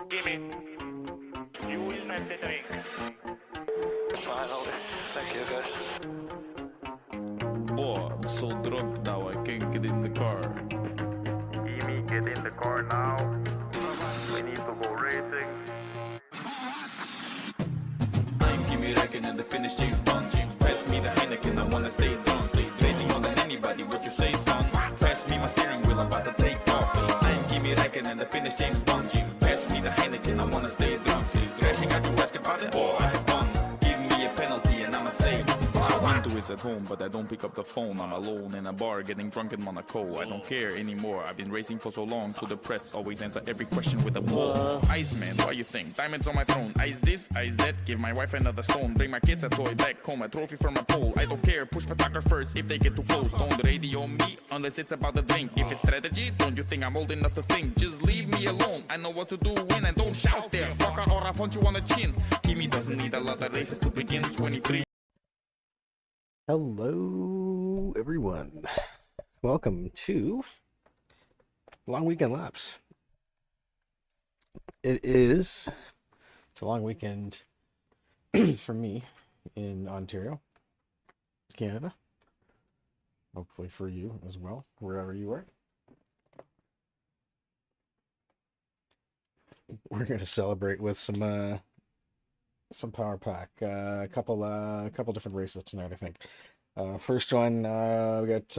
Gimme. You will not the drink. Finally. Thank you, guys. Boy, I'm so drunk now I can't get in the car. eMeet, get in the car now. We need to go racing. I'm Kimi Räikkönen and the Finnish James Bond. James, pass me the Heineken, I wanna stay drunk. Stay blazing more than anybody, what you say, son? Pass me my steering wheel, I'm about to take off. I'm Kimi Räikkönen and the Finnish James Bond. James, pass me the Heineken, I wanna stay drunk. Stay crashing out you ask about it, boy, it's fun. Give me a penalty and I'ma say, Window is at home, but I don't pick up the phone. I'm alone in a bar getting drunk in Monaco. I don't care anymore, I've been racing for so long. So the press always answer every question with a wall. Iceman, what you think? Diamonds on my throne. Ice this, ice that, give my wife another stone. Bring my kids a toy back home, a trophy from a pole. I don't care, push photographers if they get too close. Don't radio me unless it's about the drink. If it's strategy, don't you think I'm old enough to think? Just leave me alone, I know what to do when I don't shout there. Fuck out or I punch you on the chin. Kimi doesn't need a lot of races to begin. 23. Hello, everyone. Welcome to Long Weekend Laps. It's a long weekend for me in Ontario, Canada. Hopefully for you as well, wherever you are. We're going to celebrate with some power pack, a couple different races tonight, I think. First one, we got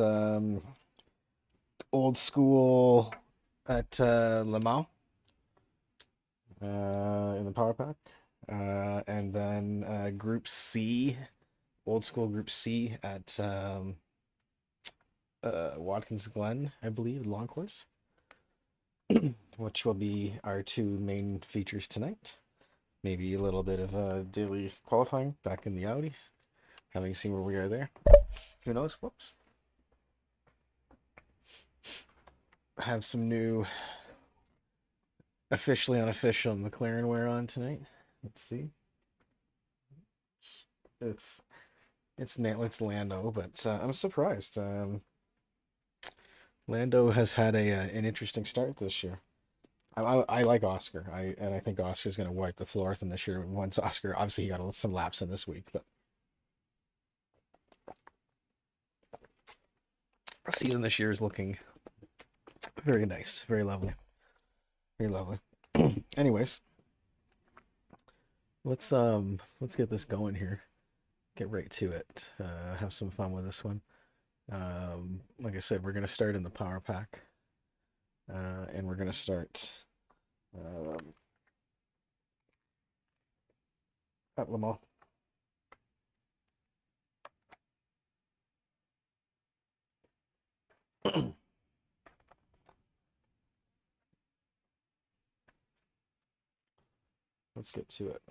old school at Le Mans in the power pack, and then Group C, old school Group C at Watkins Glen, I believe, the long course, which will be our two main features tonight. Maybe a little bit of daily qualifying back in the Audi, having seen where we are there. Who knows? Whoops. Have some new officially unofficial McLaren wear on tonight. Let's see. It's Lando, but I'm surprised. Lando has had an interesting start this year. I like Oscar. I think Oscar's going to wipe the floor with him this year. Once Oscar, obviously, he got some laps in this week, but the season this year is looking very nice, very lovely, very lovely. Anyways, let's get this going here. Get right to it. Have some fun with this one. Like I said, we're going to start in the power pack, and we're going to start. At Le Mans. Let's get to it.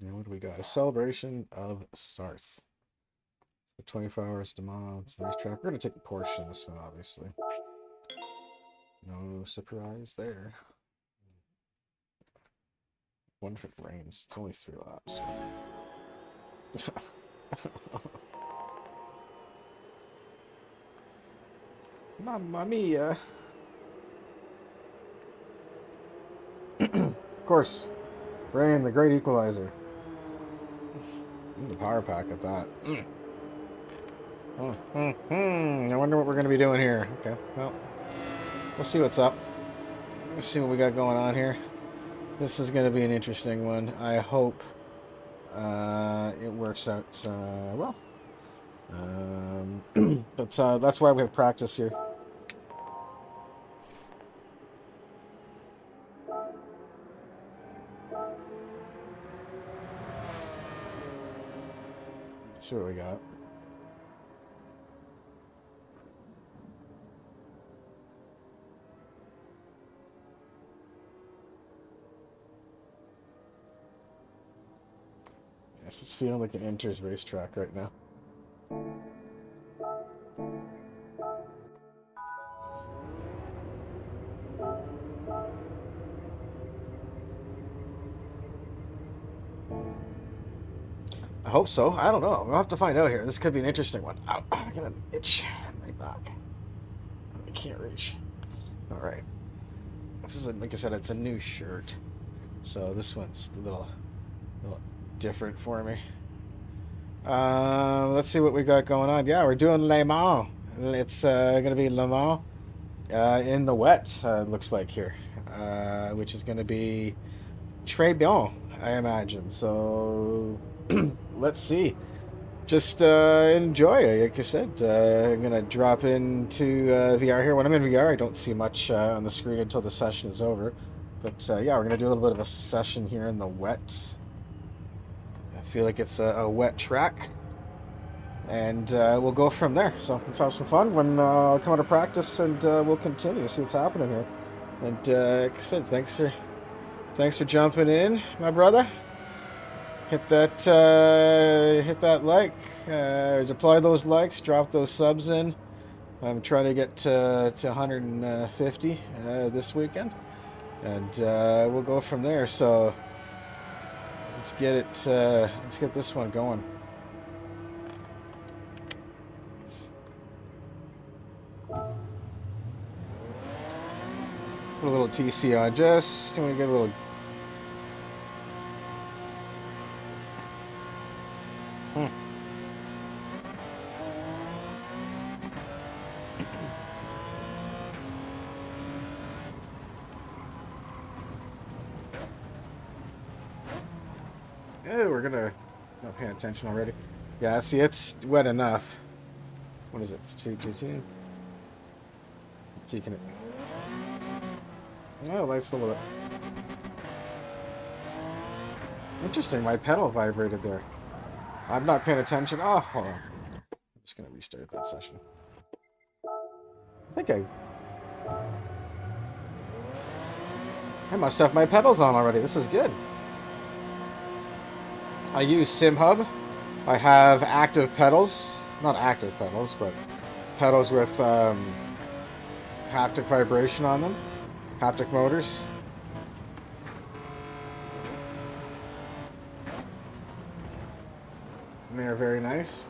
Now what do we got? A celebration of Sarth. So 24 hours to Mons, the racetrack. We're gonna take a Porsche in this one, obviously. No surprise there. Wonder if it rains. It's only 3 laps. Mamma mia. Of course. Rain, the great equalizer. The power pack at that. I wonder what we're going to be doing here. Okay, well, we'll see what's up. Let's see what we got going on here. This is going to be an interesting one. I hope it works out well. But that's why we have practice here. Let's see what we got. Yes, it's feeling like an Inter's racetrack right now. I hope so. I don't know. We'll have to find out here. This could be an interesting one. Ow, I got an itch in my back. I can't reach. All right. This is, like I said, it's a new shirt. So this one's a little different for me. Let's see what we got going on. Yeah, we're doing Le Mans. It's going to be Le Mans in the wet, looks like here. Which is going to be très bien, I imagine. So let's see. Just enjoy it, like I said. I'm going to drop into VR here. When I'm in VR, I don't see much on the screen until the session is over. But yeah, we're going to do a little bit of a session here in the wet. I feel like it's a wet track. And we'll go from there. So let's have some fun when I'll come out of practice, and we'll continue to see what's happening here. And like I said, thanks for jumping in, my brother. Hit that like, deploy those likes, drop those subs in. I'm trying to get to 150 this weekend, and we'll go from there. So let's get this one going. Put a little TC on, just to get a little. Oh, we're gonna not paying attention already. Yeah, see, it's wet enough. What is it? It's 222. Taking it. Oh, lights a little bit. Interesting, my pedal vibrated there. I'm not paying attention. Oh, hold on. I'm just gonna restart that session. I think I must have my pedals on already. This is good. I use SimHub. I have active pedals. Not active pedals, but pedals with haptic vibration on them. Haptic motors. And they're very nice.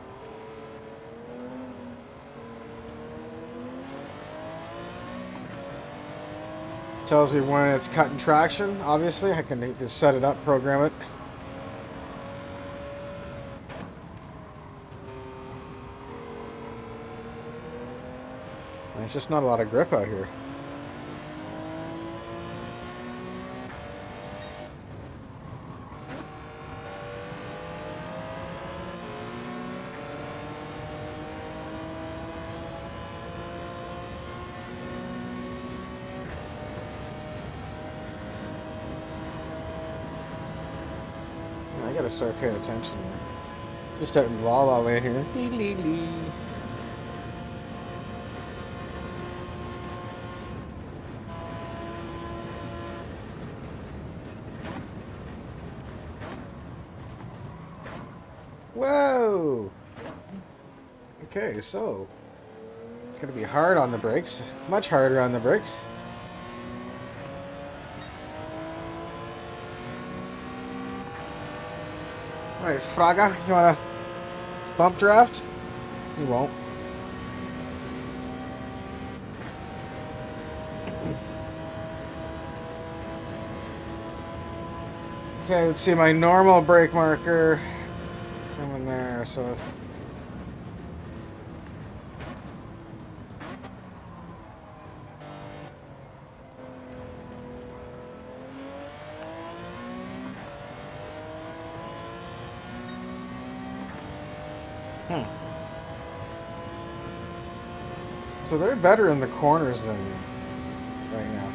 Tells me when it's cutting traction, obviously. I can just set it up, program it. There's just not a lot of grip out here. I gotta start paying attention. Just starting la la land here. Dee lee lee. Whoa! Okay, so it's gonna be hard on the brakes, much harder on the brakes. All right, Fraga, you wanna bump draft? You won't. Okay, let's see my normal brake marker. In there, so so they're better in the corners than right now.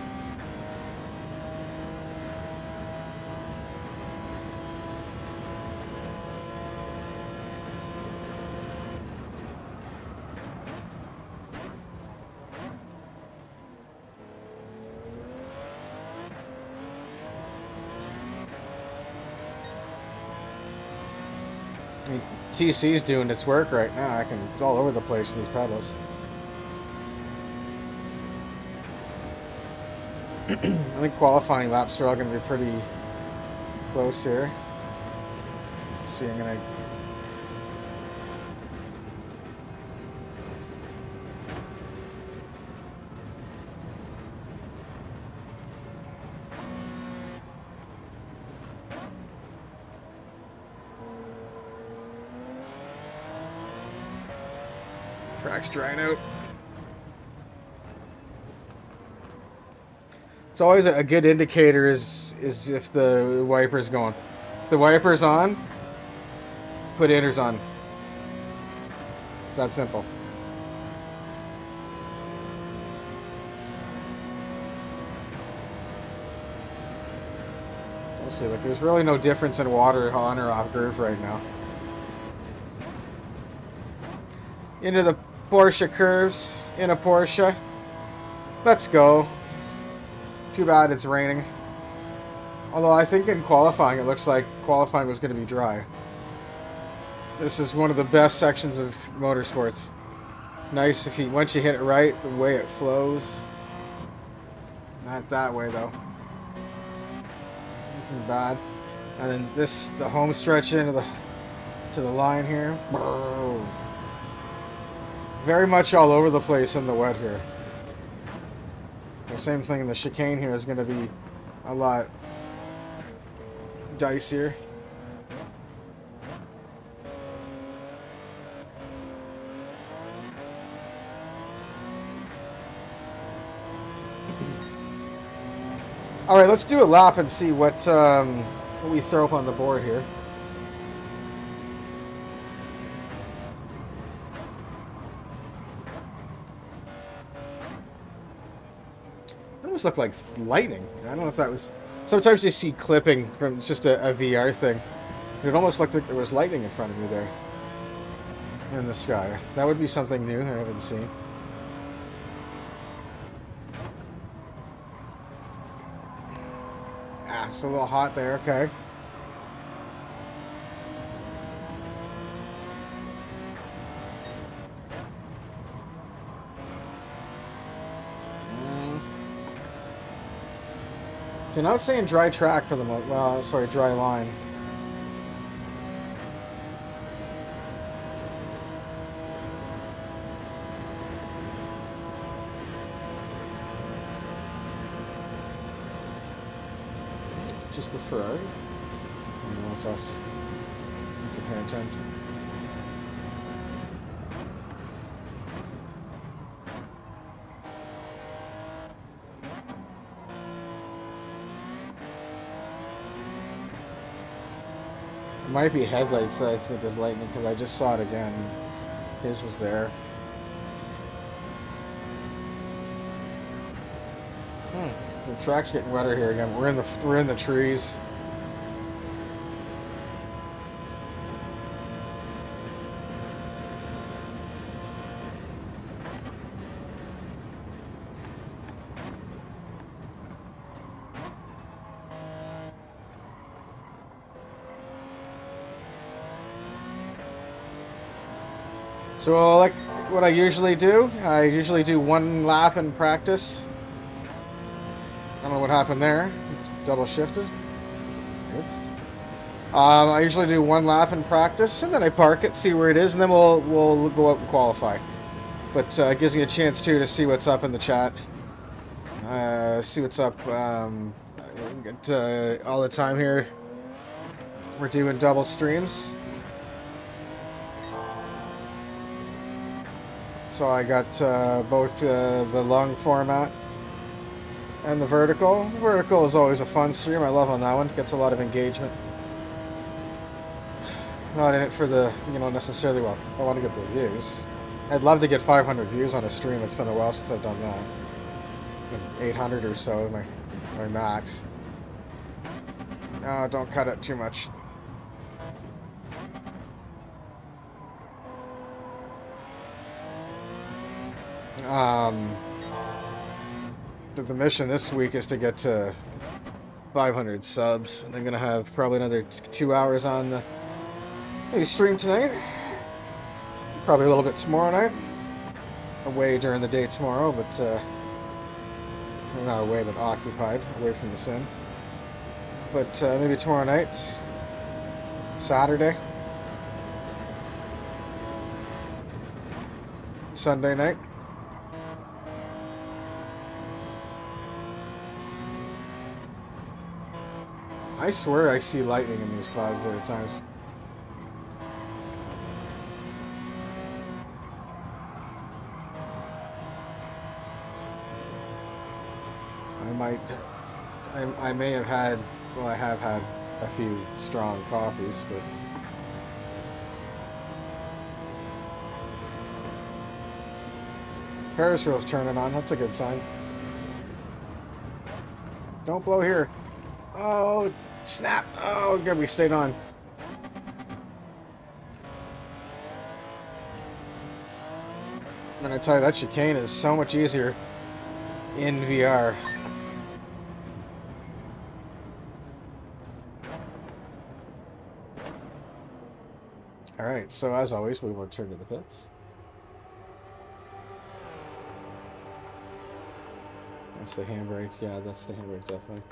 TC's doing its work right now. It's all over the place in these pedals. I think qualifying laps are all going to be pretty close here. See, I'm going to Track's drying out. It's always a good indicator is if the wiper's going. If the wiper's on, put inners on. It's that simple. We'll see, but there's really no difference in water on or off groove right now. Into the Porsche curves, in a Porsche. Let's go. Too bad it's raining. Although I think in qualifying, it looks like qualifying was going to be dry. This is one of the best sections of motorsports. Nice if you, once you hit it right, the way it flows. Not that way though. Isn't bad. And then this, the home stretch into the line here. Very much all over the place in the wet here. The same thing in the chicane here is going to be a lot dicier. All right, let's do a lap and see what we throw up on the board here. It almost looked like lightning. I don't know if that was... Sometimes you see clipping from it's just a VR thing. It almost looked like there was lightning in front of me there. In the sky. That would be something new I haven't seen. Ah, it's a little hot there, okay. So now it's saying dry track for the sorry, dry line. Just the Ferrari? No, it's us. Need to pay attention. It might be headlights that I think is lightning because I just saw it again. His was there. So the track's getting wetter here again. We're in the trees. So like what I usually do one lap in practice. I don't know what happened there. It's double shifted. Good. I usually do one lap in practice, and then I park it, see where it is, and then we'll go out and qualify. But it gives me a chance too to see what's up in the chat. See what's up. Get all the time here. We're doing double streams. So I got both the long format and the vertical. Vertical is always a fun stream. I love on that one. Gets a lot of engagement. Not in it for the, necessarily, well, I want to get the views. I'd love to get 500 views on a stream. It's been a while since I've done that. 800 or so, my max. No, don't cut it too much. The mission this week is to get to 500 subs. And I'm gonna have probably another 2 hours on the stream tonight. Probably a little bit tomorrow night. Away during the day tomorrow, but not away, but occupied, away from the sim. But maybe tomorrow night, Saturday, Sunday night. I swear I see lightning in these clouds there at times. I may have had, well, I have had a few strong coffees, but Ferris wheel's turning on. That's a good sign. Don't blow here. Oh, snap. Oh, good. We stayed on. And I tell you, that chicane is so much easier in VR. Alright, so as always, we will turn to the pits. That's the handbrake. Yeah, that's the handbrake, definitely.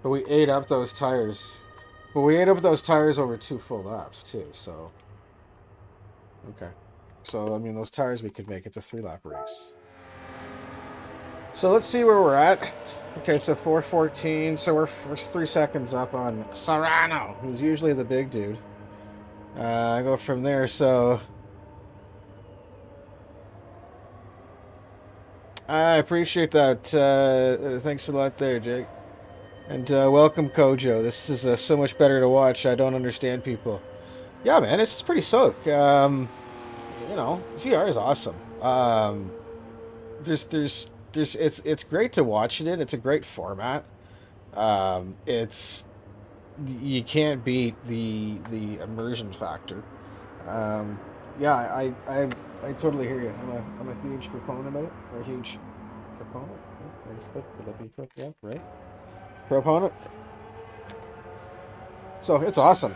But we ate up those tires. But we ate up those tires over 2 full laps, too, so... Okay. So, I mean, those tires we could make. It's a 3-lap race. So, let's see where we're at. Okay, so 4:14. So, we're 3 seconds up on Serrano, who's usually the big dude. I go from there, so... I appreciate that. Thanks a lot there, Jake. And welcome, Kojo. This is so much better to watch. I don't understand people. Yeah, man, it's pretty soaked. You know, VR is awesome. It's great to watch it in. It's a great format. You can't beat the immersion factor. Yeah, I totally hear you. I'm a huge proponent of it. Or a huge proponent. Would that be correct? Yeah, right. Proponent. So it's awesome.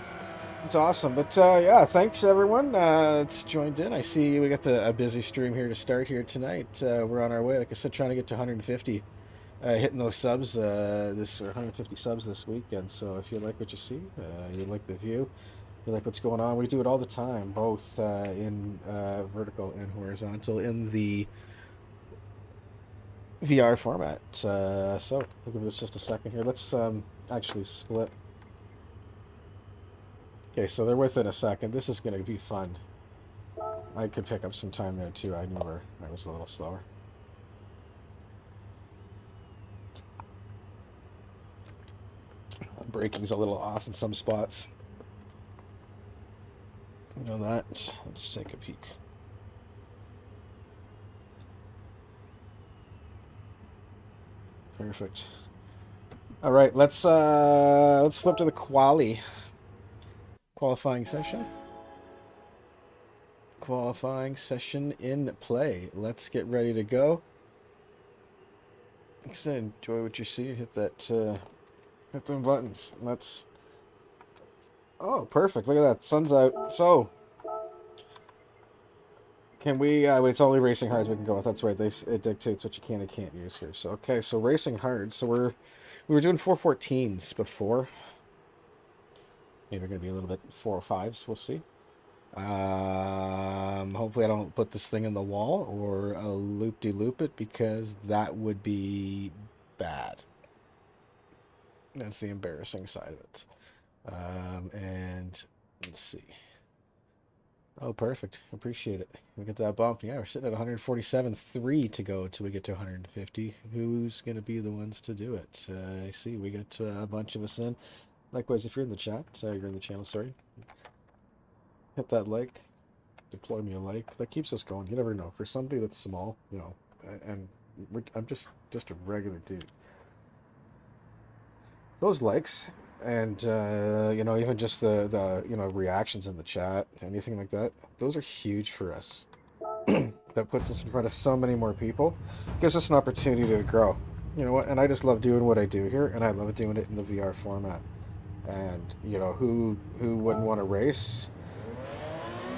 It's awesome. But yeah, thanks everyone. It's joined in. I see we got a busy stream here to start here tonight. We're on our way. Like I said, trying to get to 150. Hitting those subs, 150 subs this weekend. So if you like what you see, you like the view, you like what's going on, we do it all the time, both in vertical and horizontal in the VR format. So we'll give this just a second here. Let's actually split. Okay, so they're within a second. This is going to be fun. I could pick up some time there too. I knew where I was a little slower. Braking's a little off in some spots. You know that. Let's take a peek. Perfect. All right, let's flip to the qualifying session. Qualifying session in play. Let's get ready to go. Like I said, enjoy what you see. Hit that. Hit them buttons. Let's. Oh, perfect! Look at that. Sun's out. So, can we? Wait, it's only racing hards we can go with. That's right. It dictates what you can and can't use here. So, okay. So racing hard. So we were doing 414s before. Maybe we're gonna be a little bit 405s. We'll see. Hopefully I don't put this thing in the wall or loop-de-loop it, because that would be bad. That's the embarrassing side of it. And let's see. Oh, perfect. Appreciate it. We get that bump. Yeah, we're sitting at 147.3 to go till we get to 150. Who's going to be the ones to do it? I see we got a bunch of us in. Likewise, if you're in the chat, you're in the channel, sorry. Hit that like. Deploy me a like. That keeps us going. You never know. For somebody that's small, you know, and I'm just a regular dude. Those likes and you know, even just the you know, reactions in the chat, anything like that, those are huge for us. That puts us in front of so many more people, gives us an opportunity to grow. You know what? And I just love doing what I do here, and I love doing it in the VR format. And you know, who wouldn't want to race?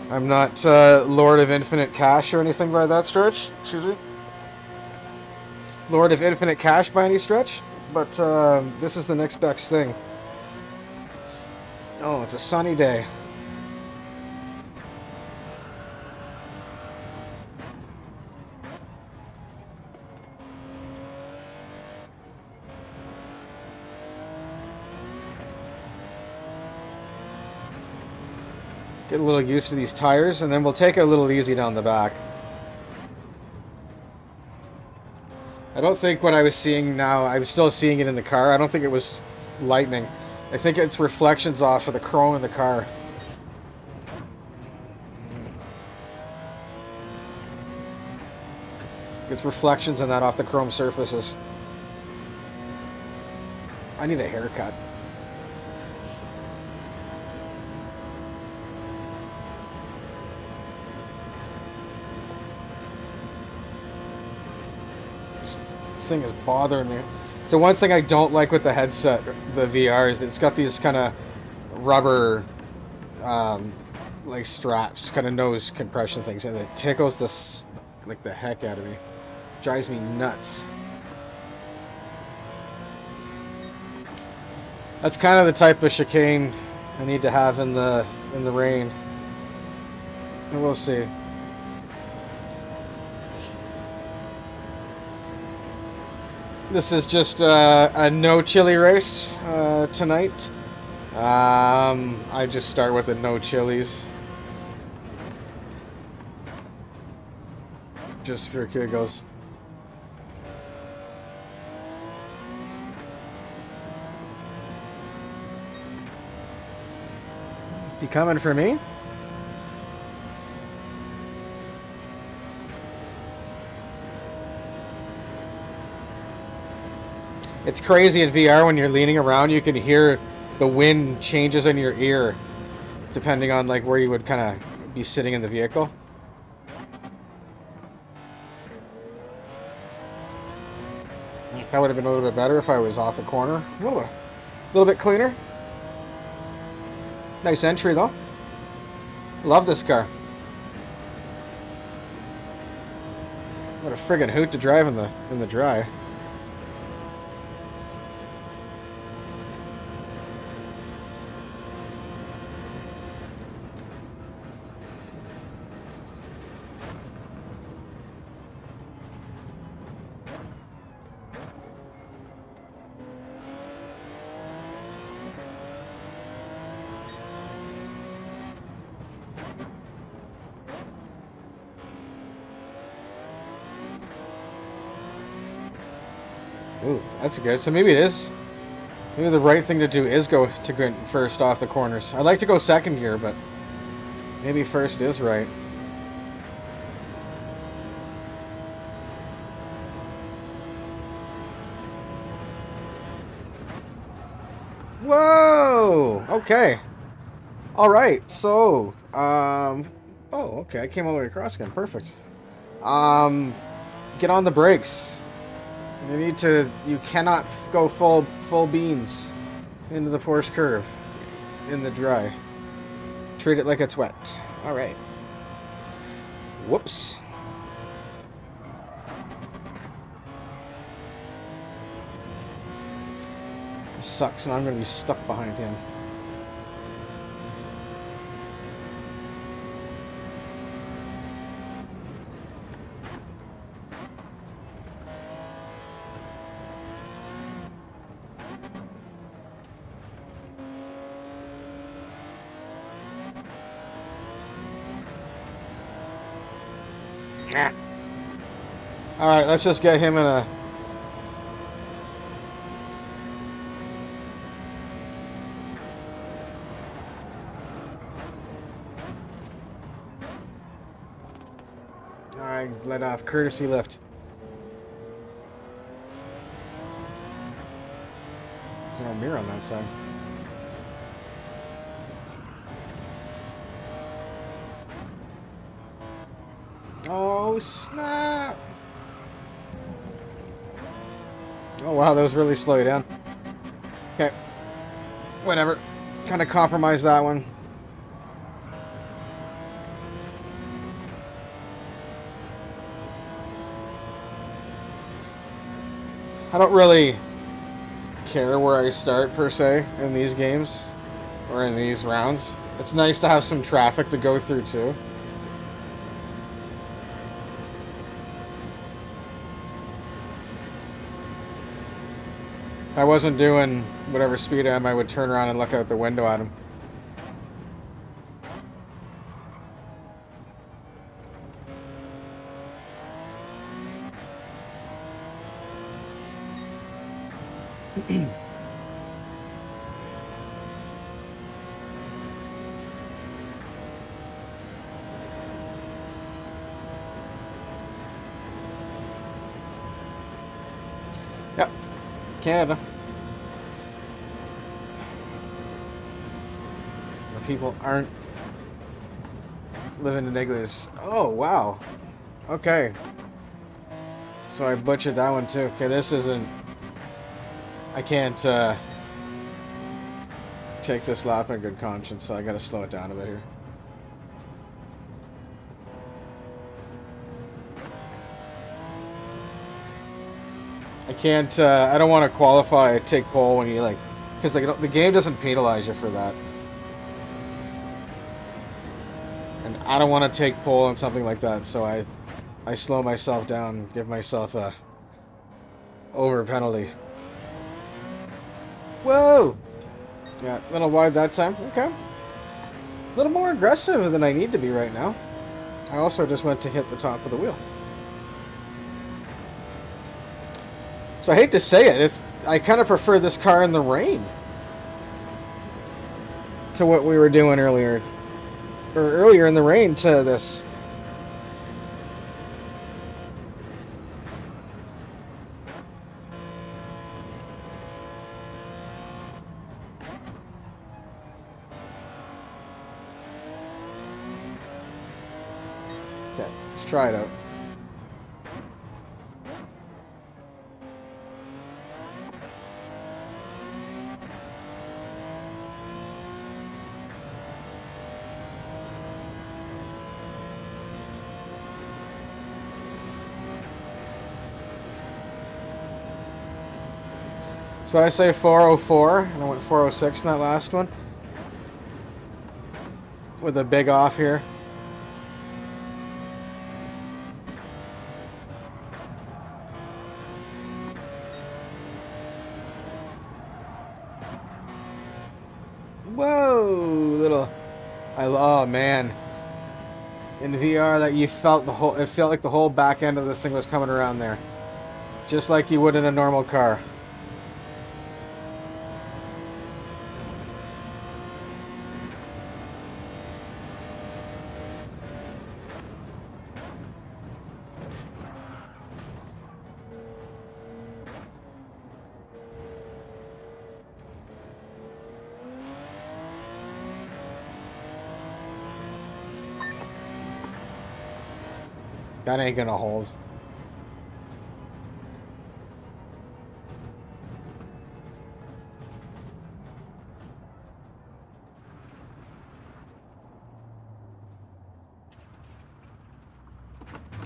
I'm not Lord of Infinite Cash or anything by that stretch. Excuse me. Lord of Infinite Cash by any stretch. But this is the next best thing. Oh, it's a sunny day. Get a little used to these tires, and then we'll take it a little easy down the back. I don't think what I was seeing now, I was still seeing it in the car. I don't think it was lightning. I think it's reflections off of the chrome in the car. It's reflections and that off the chrome surfaces. I need a haircut. This thing is bothering me. So one thing I don't like with the headset, the VR, is that it's got these kind of rubber like straps, kind of nose compression things, and it tickles this like the heck out of me. Drives me nuts. That's kind of the type of chicane I need to have in the rain. And we'll see. This is just a no chili race tonight. I just start with a no chilies. Just for giggles. You coming for me? It's crazy in VR when you're leaning around, you can hear the wind changes in your ear depending on like where you would kind of be sitting in the vehicle. That would have been a little bit better if I was off the corner. A little bit cleaner. Nice entry though. Love this car. What a friggin' hoot to drive in the dry. Ooh, that's good. So maybe it is. Maybe the right thing to do is go to first off the corners. I'd like to go second gear, but maybe first is right. Whoa! Okay. All right. So, oh, okay. I came all the way across again. Perfect. Get on the brakes. You cannot go full beans into the Porsche curve in the dry. Treat it like it's wet. All right. Whoops. This sucks, and I'm going to be stuck behind him. Alright, let's just get him in a... Alright, let off. Courtesy lift. There's no mirror on that side. Oh, snap! Oh, wow, that was really slow you down. Okay. Whatever. Kind of compromise that one. I don't really care where I start, per se, in these games. Or in these rounds. It's nice to have some traffic to go through, too. If I wasn't doing whatever speed I am, I would turn around and look out the window at him. Canada. Where people aren't living in igloos. Oh, wow. Okay. So I butchered that one too. Okay, this isn't... I can't take this lap in good conscience, so I gotta slow it down a bit here. I can't, I don't want to qualify, take pole when you like, because the game doesn't penalize you for that. And I don't want to take pole on something like that, so I slow myself down, give myself a over penalty. Whoa! Yeah, a little wide that time. Okay. A little more aggressive than I need to be right now. I also just went to hit the top of the wheel. So I hate to say it, I kind of prefer this car in the rain to what we were doing earlier. Or earlier in the rain to this. Okay, let's try it out. So what I say 404, and I went 406 in that last one. With a big off here. Whoa, little. Oh man. In VR, that you felt the whole. It felt like the whole back end of this thing was coming around there, just like you would in a normal car. That ain't gonna hold.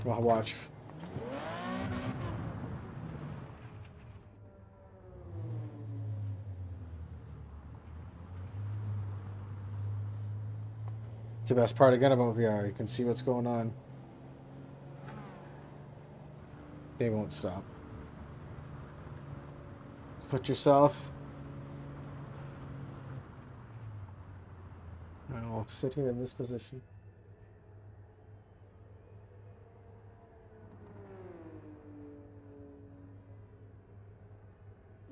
Well, watch. It's the best part again about VR. You can see what's going on. They won't stop. Put yourself. I'll sit here in this position.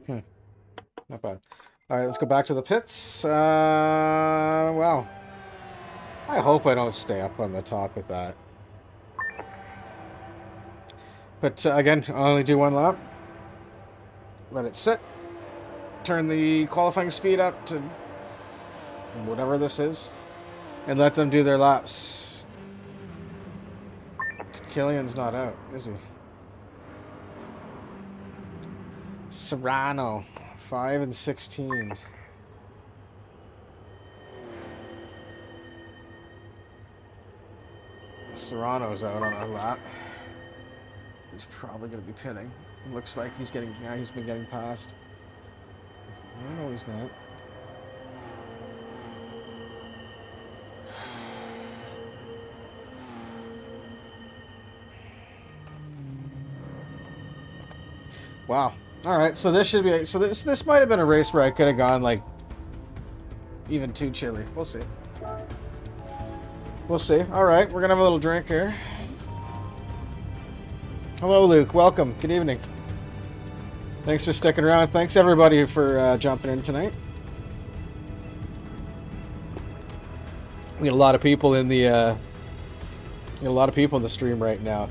Not bad. All right, let's go back to the pits. Wow. I hope I don't stay up on the top with that. But again, I'll only do one lap. Let it sit. Turn the qualifying speed up to whatever this is. And let them do their laps. Killian's not out, is he? Serrano, 5 and 16. Serrano's out on a lap. He's probably going to be pinning. Looks like he's getting. Yeah, he's been getting past. No, he's not. Wow. All right. So this should be. So this might have been a race where I could have gone like even too chilly. We'll see. We'll see. All right. We're gonna have a little drink here. Hello, Luke. Welcome. Good evening. Thanks for sticking around. Thanks everybody for jumping in tonight. We got a lot of people in the. A lot of people in the stream right now.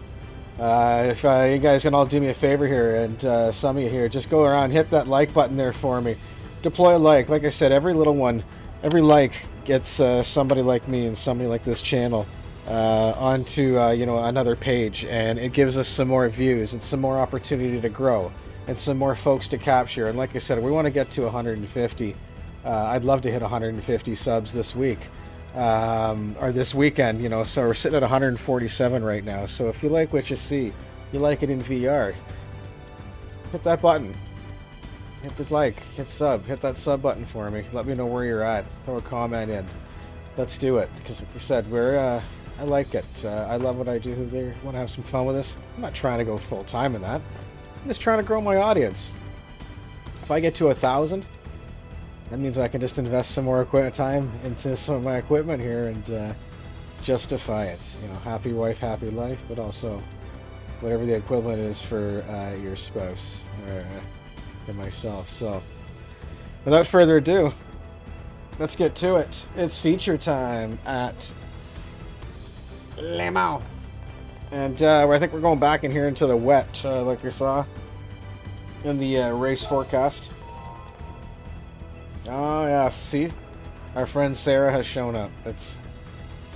If you guys can all do me a favor here, and some of you here, just go around, hit that like button there for me. Deploy a like. Like I said, every little one, every like gets somebody like me and somebody like this channel onto another page, and it gives us some more views and some more opportunity to grow and some more folks to capture. And like I said, we want to get to 150. I'd love to hit 150 subs this week. Or this weekend, so we're sitting at 147 right now. So if you like what you see, you like it in VR, hit that button, hit the like, hit that sub button for me. Let me know where you're at. Throw a comment in. Let's do it, because like you said, I like it. I love what I do there. Want to have some fun with this. I'm not trying to go full time in that. I'm just trying to grow my audience. If I get to 1,000, that means I can just invest some more time into some of my equipment here and justify it. Happy wife, happy life, but also whatever the equivalent is for your spouse or myself. So, without further ado, let's get to it. It's feature time at Le Mans. And I think we're going back in here into the wet, like we saw in the race forecast. Oh yeah, see? Our friend Sarah has shown up. It's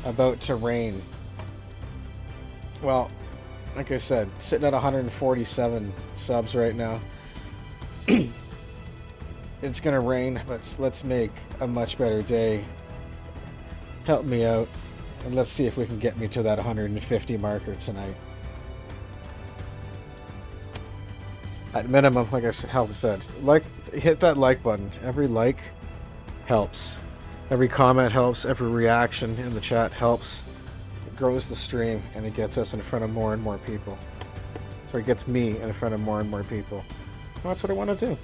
about to rain. Well, like I said, sitting at 147 subs right now. It's gonna rain, but let's make a much better day. Help me out, and let's see if we can get me to that 150 marker tonight. At minimum, like I said, hit that like button. Every like helps. Every comment helps. Every reaction in the chat helps. It grows the stream, and it gets us in front of more and more people. So it gets me in front of more and more people. Well, that's what I want to do.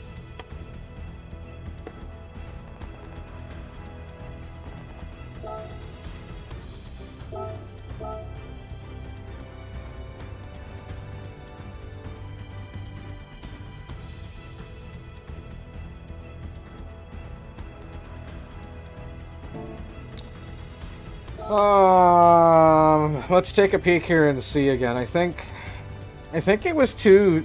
Let's take a peek here and see again. I think it was too.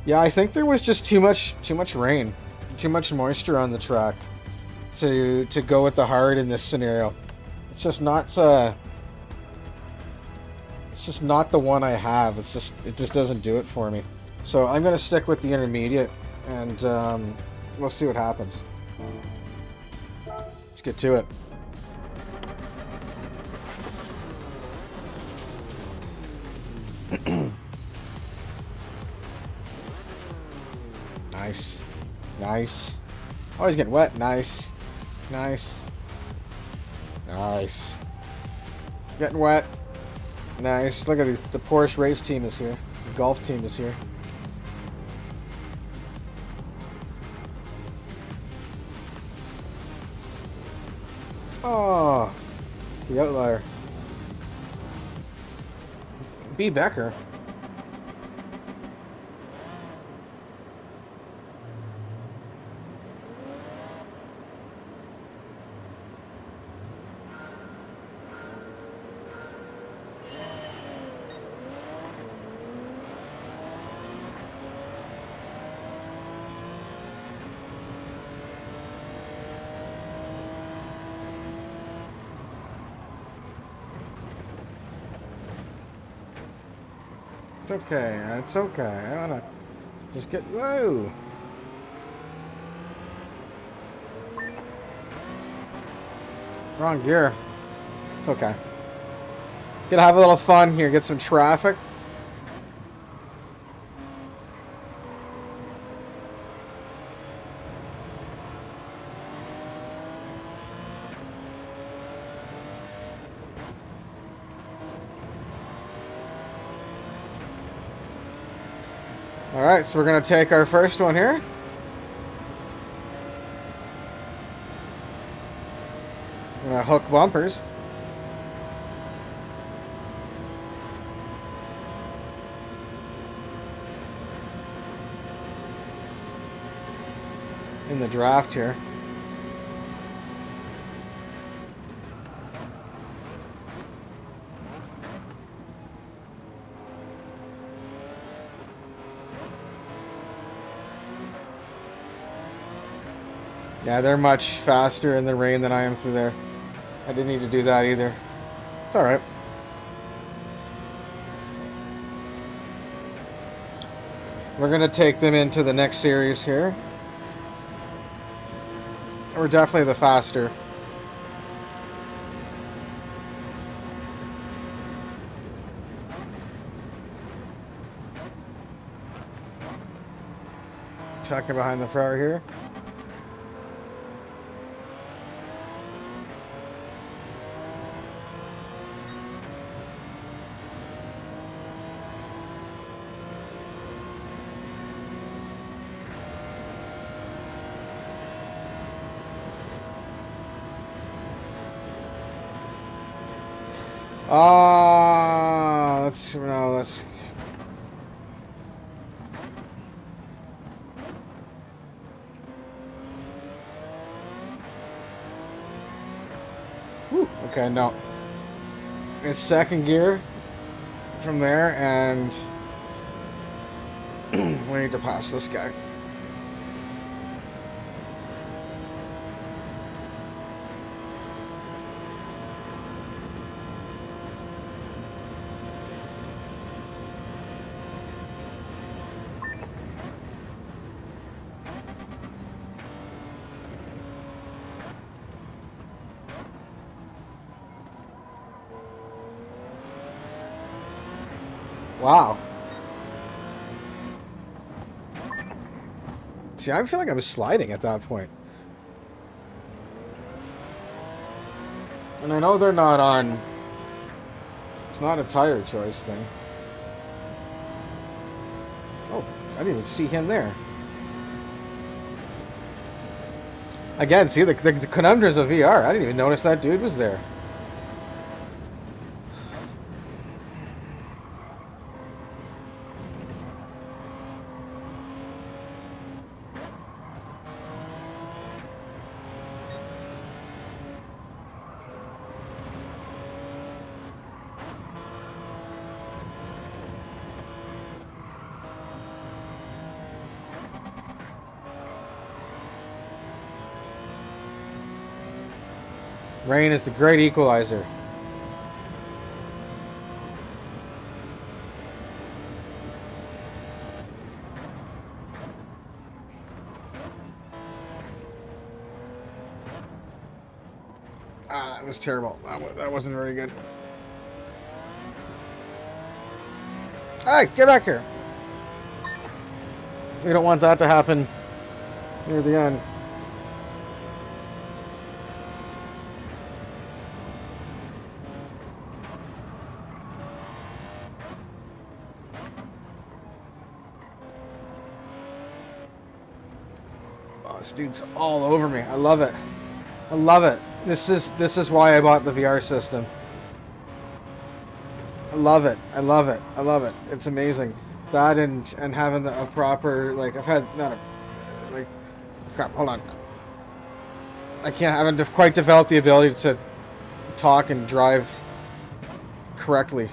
Yeah, I think there was just too much rain, too much moisture on the track to go with the hard in this scenario. It's just not. It's just not the one I have. It just doesn't do it for me. So I'm gonna stick with the intermediate, and we'll see what happens. Let's get to it. Nice. Nice. Always getting wet. Nice. Nice. Nice. Getting wet. Nice. Look at the Porsche race team is here. The golf team is here. Oh, the outlier. B. Becker. It's okay. It's okay. I wanna just get. Whoa! Wrong gear. It's okay. Gonna have a little fun here. Get some traffic. Alright, so we're going to take our first one here. Hook bumpers. in the draft here. Yeah, they're much faster in the rain than I am through there. I didn't need to do that either. It's alright. We're going to take them into the next series here. We're definitely the faster. Checking behind the Ferrari here. Let's. Whew, okay, no. It's second gear from there, and we need to pass this guy. Wow. See, I feel like I was sliding at that point. And I know they're not on... It's not a tire choice thing. Oh, I didn't even see him there. Again, see, the conundrums of VR. I didn't even notice that dude was there. Rain is the great equalizer. Ah, that was terrible. That wasn't very good. Hey, get back here. We don't want that to happen near the end. This dude's all over me. I love it. I love it. This is why I bought the VR system. I love it. I love it. I love it. It's amazing. That and having a proper, like, I've had not a, like, crap. Hold on. I haven't quite developed the ability to talk and drive correctly.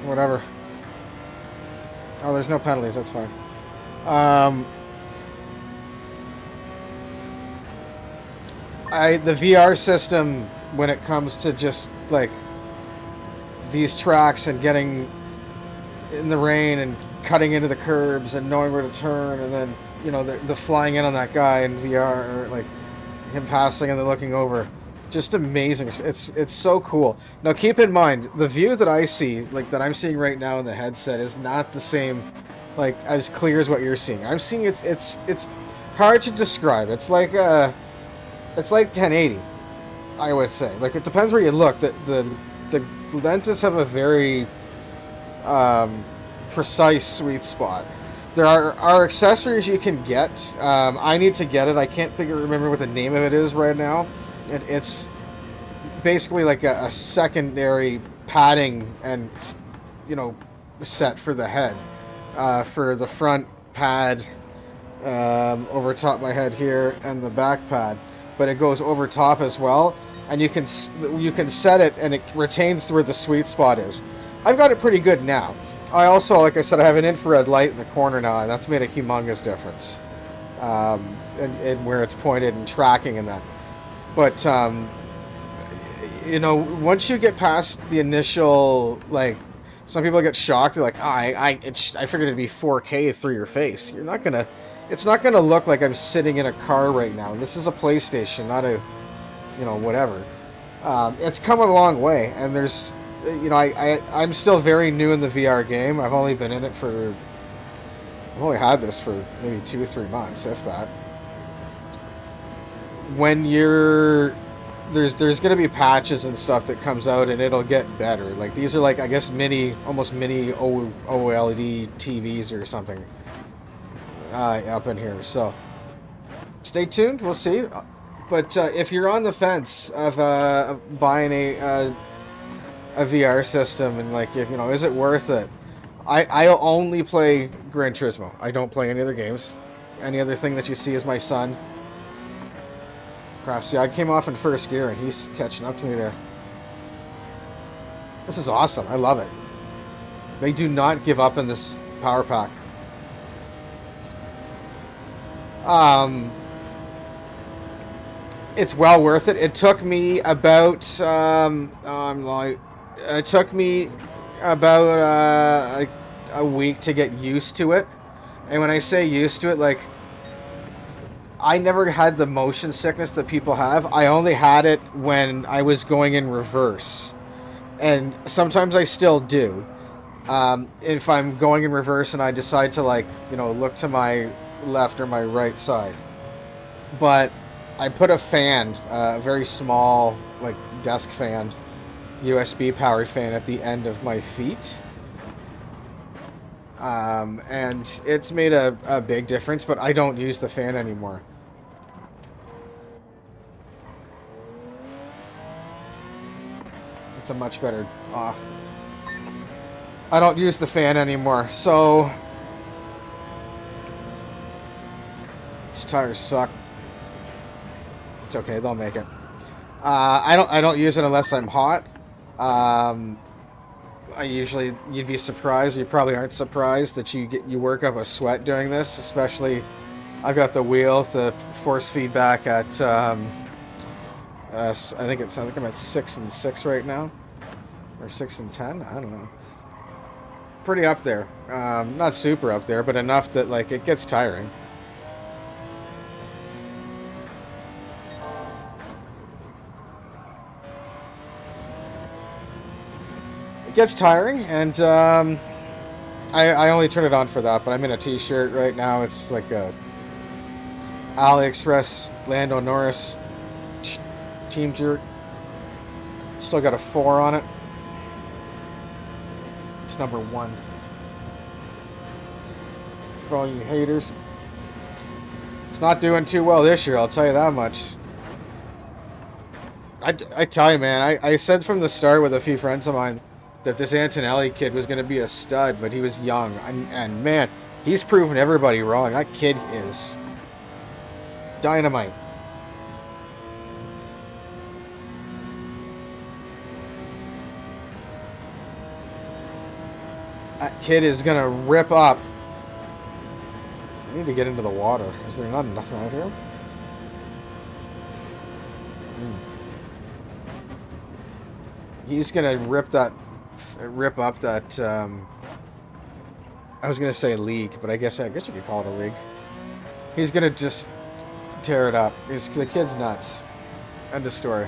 Whatever. Oh, there's no penalties. That's fine. The VR system, when it comes to just like these tracks and getting in the rain and cutting into the curbs and knowing where to turn, and then, you know, the flying in on that guy in VR, or like him passing and then looking over, just amazing. It's so cool. Now keep in mind, the view that I see, like that I'm seeing right now in the headset, is not the same, like as clear as what you're seeing. I'm seeing it's hard to describe. It's like 1080, I would say. Like, it depends where you look. The lenses have a very precise sweet spot. There are accessories you can get. I need to get it. I can't remember what the name of it is right now. It's basically like a secondary padding and, you know, set for the head, for the front pad over top my head here and the back pad, but it goes over top as well, and you can set it and it retains where the sweet spot is. I've got it pretty good now. I also, like I said, I have an infrared light in the corner now, and that's made a humongous difference. And where it's pointed and tracking and that. But, you know, once you get past the initial, like, some people get shocked. They're like, oh, I figured it'd be 4K through your face. You're not gonna, it's not gonna look like I'm sitting in a car right now. This is a PlayStation, not a, you know, whatever. It's come a long way, and there's, you know, I'm still very new in the VR game. I've only been in it for, I've only had this for maybe 2 or 3 months, if that. When you're, there's going to be patches and stuff that comes out, and it'll get better. Like, these are like, I guess, almost mini OLED TVs or something up in here. So, stay tuned. We'll see. But if you're on the fence of buying a VR system, and like, if you know, is it worth it? I only play Gran Turismo. I don't play any other games. Any other thing that you see is my son. Crap, see, I came off in first gear and he's catching up to me there. This is awesome. I love it. They do not give up in this power pack. It's well worth it. It took me about it took me about a week to get used to it. And when I say used to it, like, I never had the motion sickness that people have. I only had it when I was going in reverse. And sometimes I still do. If I'm going in reverse and I decide to, like, you know, look to my left or my right side. But I put a fan, a very small, like, desk fan, USB powered fan at the end of my feet. And it's made a big difference, but I don't use the fan anymore. It's a much better off. I don't use the fan anymore, so these tires suck. It's okay, they'll make it. I don't use it unless I'm hot. You'd be surprised, you probably aren't surprised that you work up a sweat doing this, especially I've got the wheel, the force feedback at I think I'm at 6 and 6 right now, or 6 and 10, I don't know. Pretty up there. Not super up there, but enough that, like, it gets tiring. It gets tiring, and I only turn it on for that, but I'm in a t-shirt right now. It's like a AliExpress Lando Norris team jerk. Still got a 4 on it. It's number 1. For all you haters. It's not doing too well this year, I'll tell you that much. I tell you, man, I said from the start with a few friends of mine that this Antonelli kid was going to be a stud, but he was young. And man, he's proven everybody wrong. That kid is dynamite. That kid is going to rip up. I need to get into the water. Is there nothing out here? He's going to rip up that, I was going to say league, but I guess you could call it a league. He's going to just tear it up. The kid's nuts. End of story.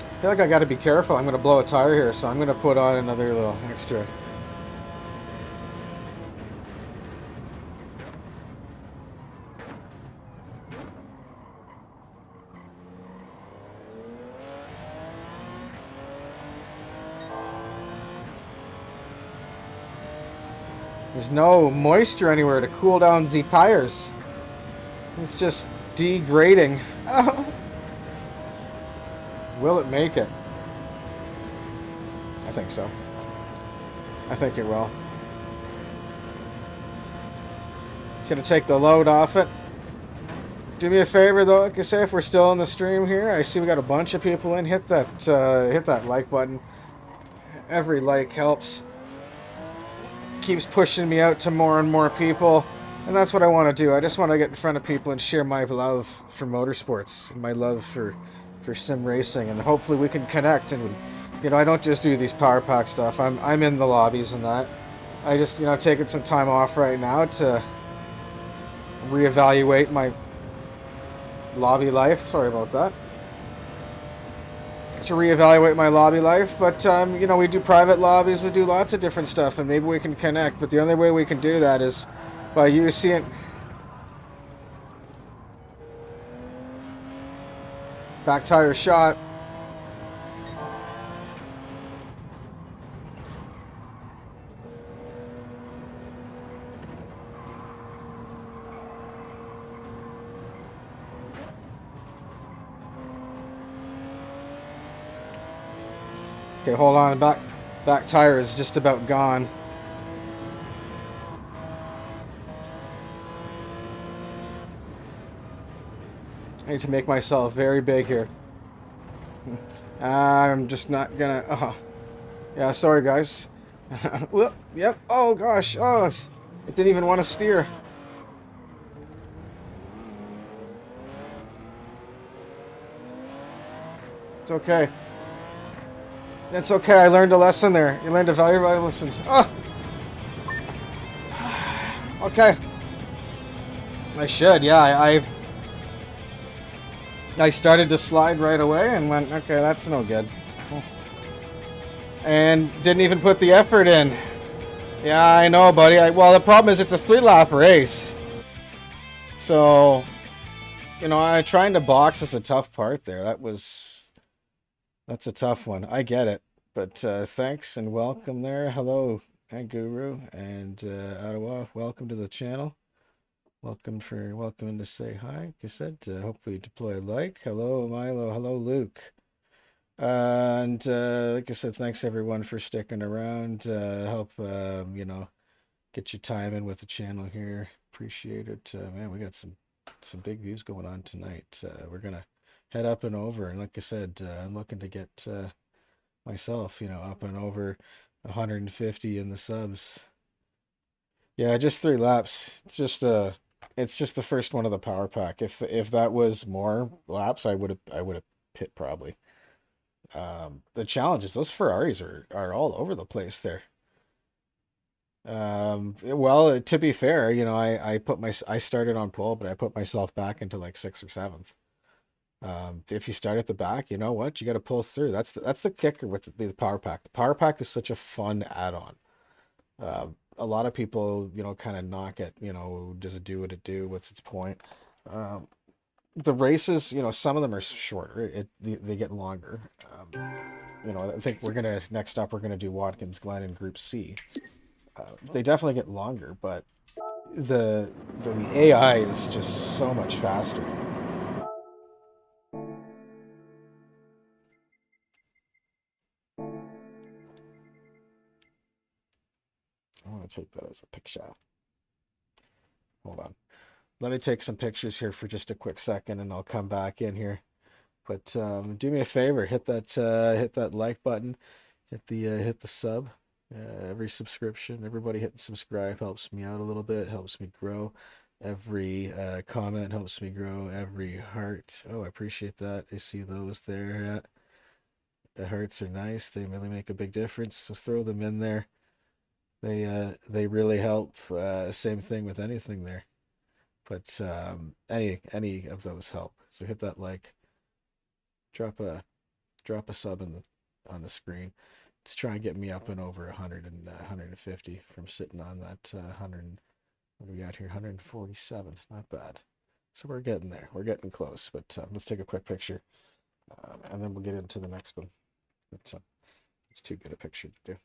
I feel like I got to be careful. I'm going to blow a tire here, so I'm going to put on another little extra. There's no moisture anywhere to cool down the tires. It's just degrading. Will it make it? I think so. I think it will. It's going to take the load off it. Do me a favor, though, like I say, if we're still on the stream here, I see we got a bunch of people in. Hit that like button. Every like helps. Keeps pushing me out to more and more people. And that's what I want to do. I just want to get in front of people and share my love for motorsports and my love for sim racing. And hopefully we can connect. And, you know, I don't just do these power pack stuff. I'm in the lobbies and that. I just, you know, taking some time off right now to reevaluate my lobby life. Sorry about that. To reevaluate my lobby life, but you know, we do private lobbies, we do lots of different stuff, and maybe we can connect. But the only way we can do that is by you seeing back tire shot. Okay, hold on. Back tire is just about gone. I need to make myself very big here. I'm just not gonna... Oh. Yeah, sorry guys. Well, yep. Oh gosh. Oh, it didn't even want to steer. It's okay. It's okay, I learned a lesson there. You learned a valuable lesson. Oh! Okay. I should, yeah. I started to slide right away and went, okay, that's no good. And didn't even put the effort in. Yeah, I know, buddy. Well, the problem is it's a 3-lap race. So, you know, trying to box is a tough part there. That's a tough one. I get it. But thanks and welcome there. Hello, hi Guru and Ottawa. Welcome to the channel. Welcome to say hi. Like I said, hopefully deploy a like. Hello, Milo. Hello, Luke. And like I said, thanks everyone for sticking around. Help you know, get your time in with the channel here. Appreciate it. Man, we got some big views going on tonight. We're gonna head up and over, and like I said, I'm looking to get myself, you know, up and over 150 in the subs. Yeah, just 3 laps. It's just the first one of the power pack. If that was more laps, I would have pit probably. The challenge is those Ferraris are all over the place there. Well, to be fair, you know, I started on pole, but I put myself back into like 6th or 7th. If you start at the back, you know what? You got to pull through. That's the kicker with the power pack. The power pack is such a fun add-on. A lot of people, you know, kind of knock it. You know, does it do what it do? What's its point? The races, you know, some of them are shorter. They get longer. You know, I think next up we're gonna do Watkins Glen in Group C. They definitely get longer, but the AI is just so much faster. I want to take that as a picture. Hold on. Let me take some pictures here for just a quick second, and I'll come back in here. But do me a favor, hit that like button, hit the sub. Every subscription, everybody hitting subscribe helps me out a little bit, helps me grow. Every comment helps me grow. Every heart, oh, I appreciate that. I see those there. Yeah. The hearts are nice. They really make a big difference. So throw them in there. They really help. Same thing with anything there. But any of those help. So hit that like. Drop a sub on the screen. Let's try and get me up and over 100 and 150 from sitting on that 100. What do we got here? 147. Not bad. So we're getting there. We're getting close. But let's take a quick picture, and then we'll get into the next one. But it's too good a picture to do.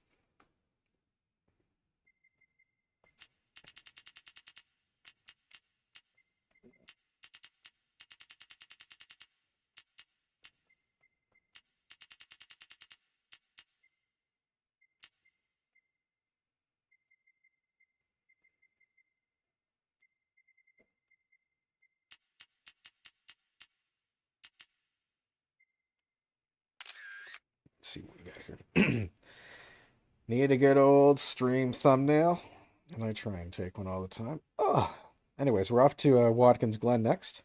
Need a good old stream thumbnail. And I try and take one all the time. Oh. Anyways, we're off to Watkins Glen next.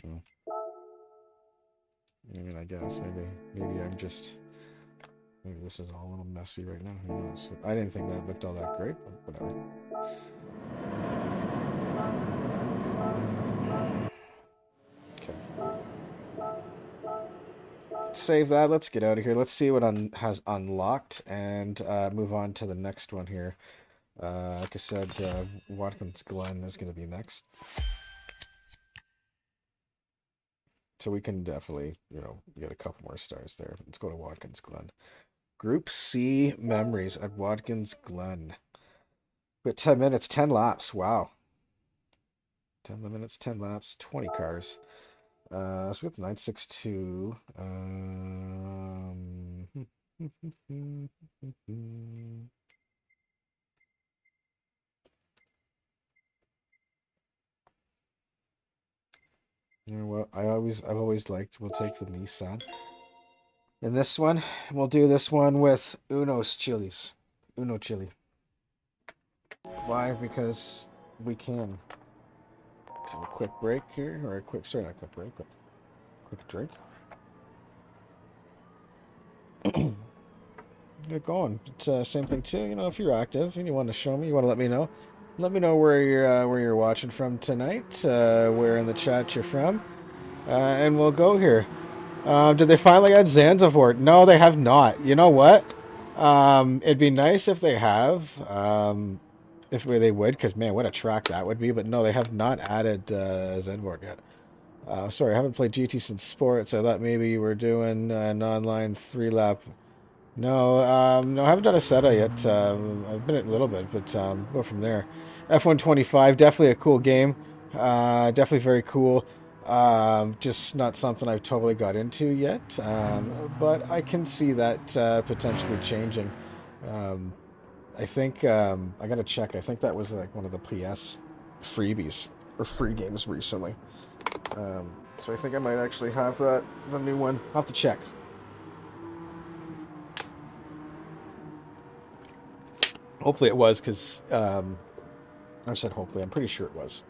Oh. I mean, I guess maybe I'm just... Maybe this is all a little messy right now. Who knows? I didn't think that looked all that great, but whatever. Okay. Save that. Let's get out of here. Let's see what has unlocked and move on to the next one here. Like I said, Watkins Glen is going to be next. So we can definitely, get a couple more stars there. Let's go to Watkins Glen. Group C memories at Watkins Glen. But 10 minutes, 10 laps. Wow. 10 minutes, 10 laps, 20 cars. So we got the 962. You know what? I've always liked. We'll take the Nissan. In this one, we'll do this one with Uno Chili. Why? Because we can. So a quick break here, or not quick break, but quick drink. Get going. It's same thing too. If you're active and you want to show me, you want to let me know. Let me know where you're watching from tonight. Where in the chat you're from, and we'll go here. Did they finally add Zanzibar? No, they have not. You know what? It'd be nice if they have. If they would, because man, what a track that would be. But no, they have not added Zanzibar yet. Sorry, I haven't played GT since Sports. I thought maybe you were doing an online 3-lap. No, no, I haven't done a SETA yet. I've been at a little bit, but go from there. F125, definitely a cool game. Definitely very cool. Just not something I've totally got into yet. But I can see that potentially changing. I think I gotta check. I think that was like one of the PS freebies or free games recently. So I think I might actually have the new one. I'll have to check. Hopefully it was, because I said hopefully. I'm pretty sure it was.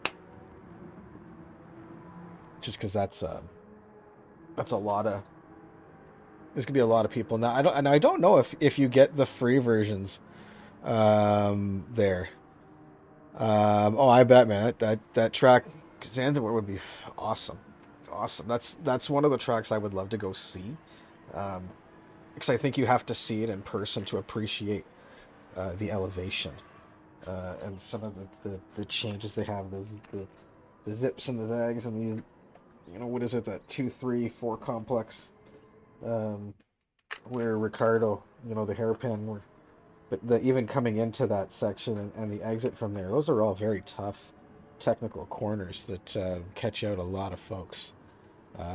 Just because that's a lot of. There's gonna be a lot of people now. I don't know if you get the free versions. There. Oh, I bet, man, that track, Zanzibar would be awesome. That's one of the tracks I would love to go see. Because I think you have to see it in person to appreciate the elevation and some of the changes they have. The zips and the zags and what is it, that 2-3-4 complex where Ricardo, the hairpin, but even coming into that section and the exit from there, those are all very tough technical corners that catch out a lot of folks.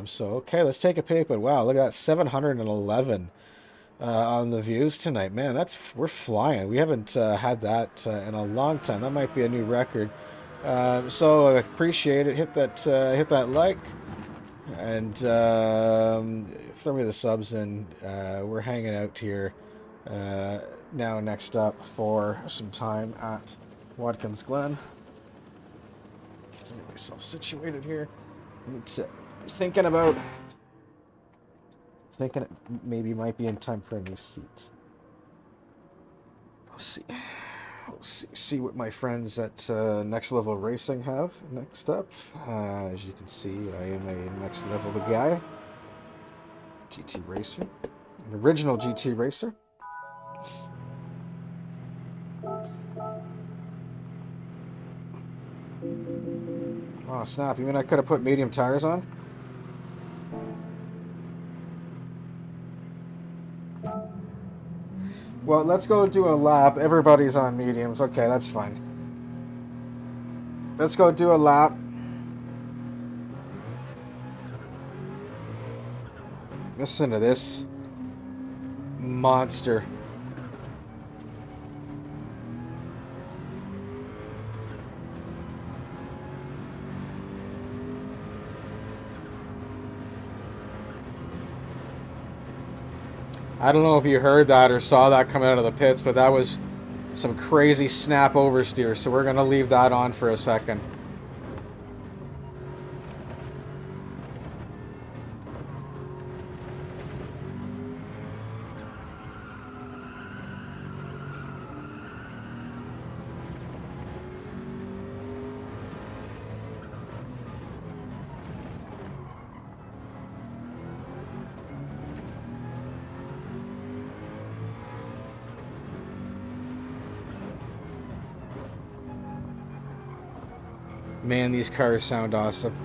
So, okay, let's take a peek. But wow, look at that, 711 on the views tonight. Man, we're flying. We haven't had that in a long time. That might be a new record. So I appreciate it. Hit that like, and throw me the subs in. We're hanging out here now. Next up for some time at Watkins Glen. Let's get myself situated here. Thinking it maybe might be in time for a new seat. We'll see what my friends at Next Level Racing have next up. As you can see, I am a next level guy. GT Racer. An original GT Racer. Oh snap, you mean I could have put medium tires on? Well, let's go do a lap. Everybody's on mediums. Okay, that's fine. Let's go do a lap. Listen to this monster. I don't know if you heard that or saw that coming out of the pits, but that was some crazy snap oversteer, so we're going to leave that on for a second. Man, these cars sound awesome.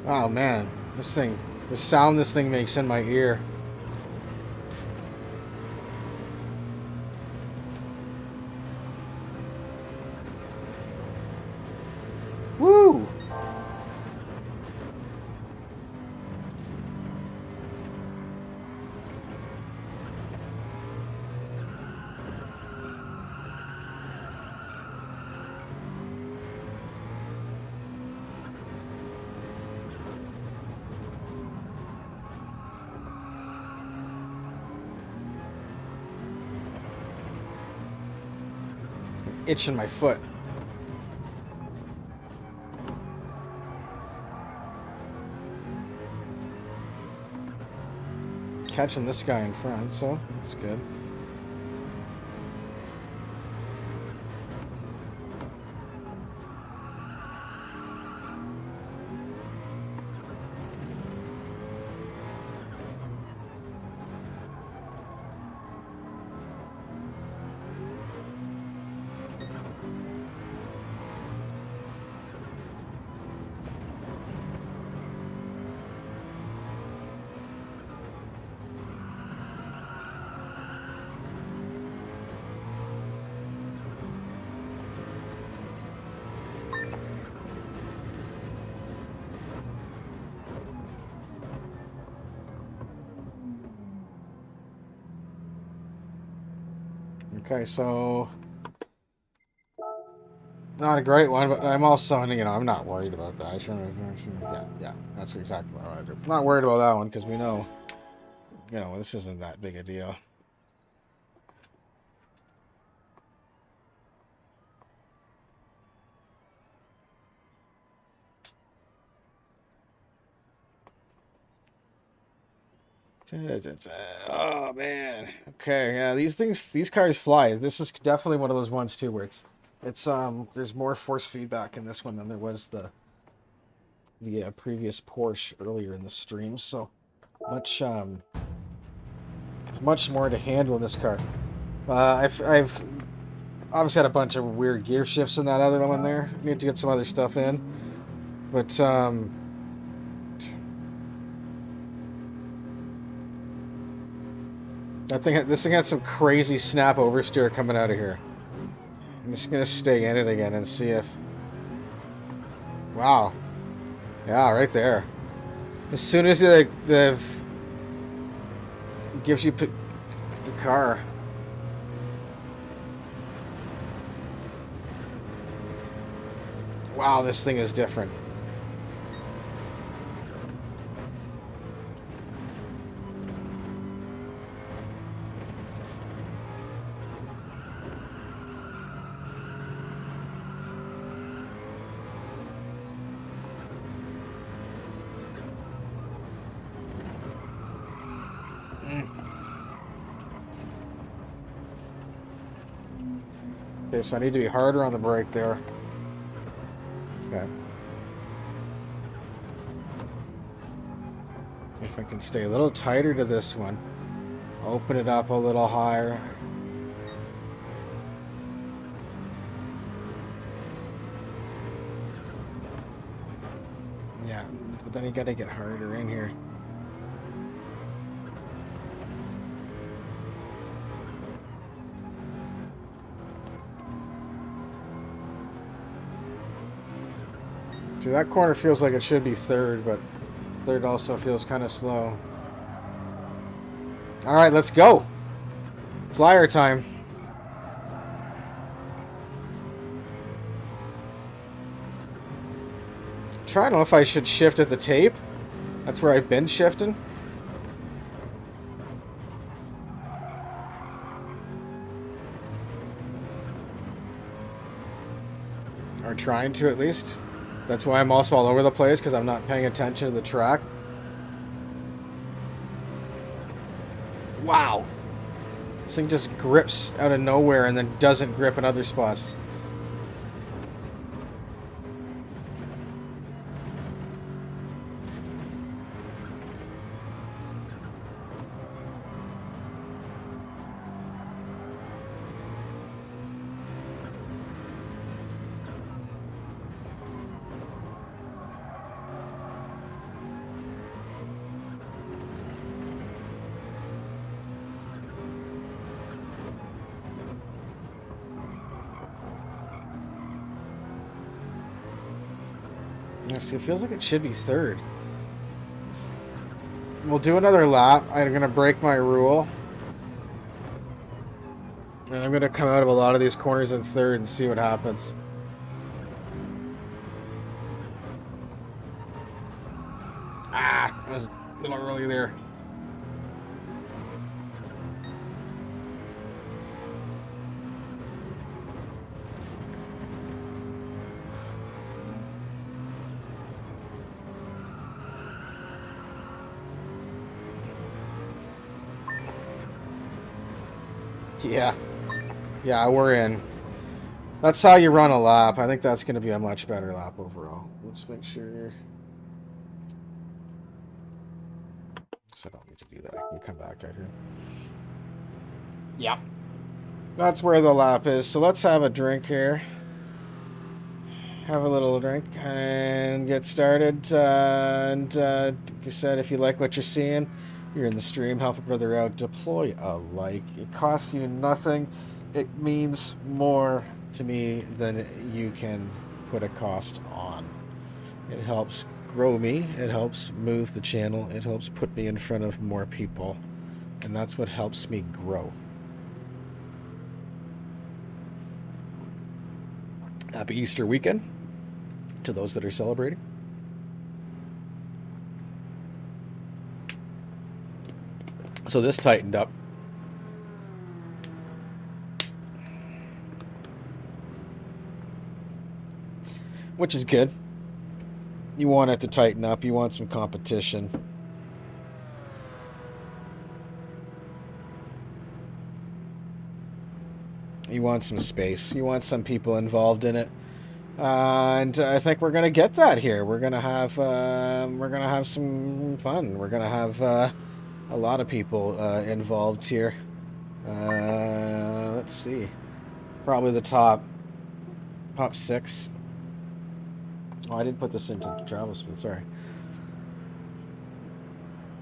Oh man, the sound this thing makes in my ear. Woo! Itching my foot. Catching this guy in front, so that's good. Okay, so not a great one, but I'm also, you know, I'm not worried about that. Yeah, that's exactly what I want to do. Not worried about that one because we know, you know, this isn't that big a deal. Oh man. Okay, yeah, these cars fly. This is definitely one of those ones too where it's there's more force feedback in this one than there was the previous Porsche earlier in the stream. So much it's much more to handle in this car. I've obviously had a bunch of weird gear shifts in that other one there. Need to get some other stuff in, but this thing had some crazy snap oversteer coming out of here. I'm just gonna stay in it again and see if. Wow. Yeah, right there. As soon as the gives you the car. Wow, this thing is different. Okay, so I need to be harder on the brake there. Okay. If I can stay a little tighter to this one, open it up a little higher. Yeah, but then you gotta get harder in here. See, that corner feels like it should be third, but third also feels kind of slow. All right, let's go. Flyer time. Trying to know if I should shift at the tape. That's where I've been shifting. Or trying to, at least. That's why I'm also all over the place, because I'm not paying attention to the track. Wow. This thing just grips out of nowhere and then doesn't grip in other spots. Yes, it feels like it should be third. We'll do another lap. I'm going to break my rule. And I'm going to come out of a lot of these corners in third and see what happens. Ah, I was a little early there. Yeah, we're in. That's how you run a lap. I think that's going to be a much better lap overall. Let's make sure. So I don't need to do that. I can come back right here. Yeah. That's where the lap is. So let's have a drink here. Have a little drink and get started. Like I said, if you like what you're seeing, you're in the stream, help a brother out, deploy a like. It costs you nothing. It means more to me than you can put a cost on. It helps grow me. It helps move the channel. It helps put me in front of more people. And that's what helps me grow. Happy Easter weekend to those that are celebrating. So this tightened up. Which is good. You want it to tighten up. You want some competition. You want some space. You want some people involved in it. And I think we're gonna get that here. We're gonna have some fun. We're gonna have a lot of people involved here. Let's see. Probably the top 6. Oh, I didn't put this into travel speed. Sorry.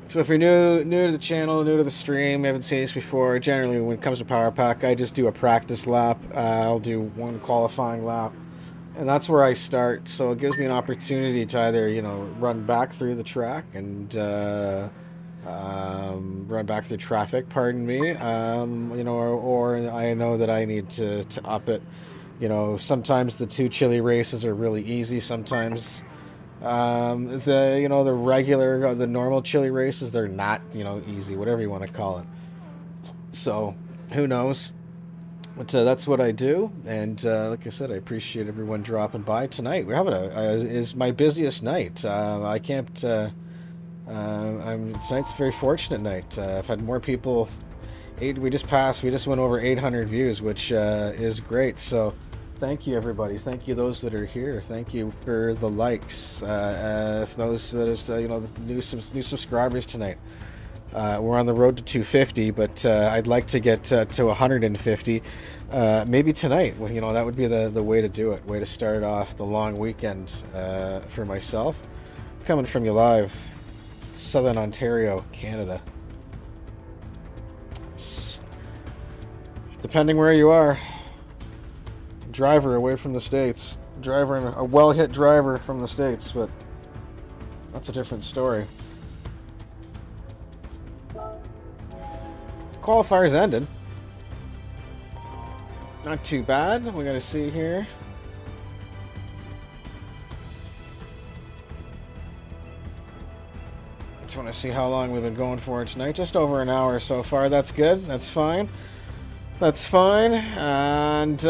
So if you're new to the channel, new to the stream, haven't seen this before, generally when it comes to Power Pack, I just do a practice lap. I'll do one qualifying lap, and that's where I start. So it gives me an opportunity to either, run back through the track and run back through traffic, pardon me, or I know that I need to up it. Sometimes the 2 chili races are really easy. Sometimes the regular, the normal chili races, they're not, easy, whatever you want to call it. So who knows? But that's what I do. And like I said, I appreciate everyone dropping by tonight. We're having is my busiest night. I can't. Tonight's a very fortunate night. I've had more people. We just went over 800 views, which is great. So Thank you, everybody. Thank you, those that are here. Thank you for the likes. Those that are, the new subscribers tonight. We're on the road to 250, but I'd like to get to 150. Maybe tonight. Well, that would be the way to do it. Way to start off the long weekend for myself. Coming from you live, Southern Ontario, Canada. Depending where you are. Driver away from the States. Driver, and a well-hit driver from the States, but that's a different story. Qualifiers ended. Not too bad. We got to see here. Just want to see how long we've been going for tonight. Just over an hour so far. That's good. That's fine. That's fine. And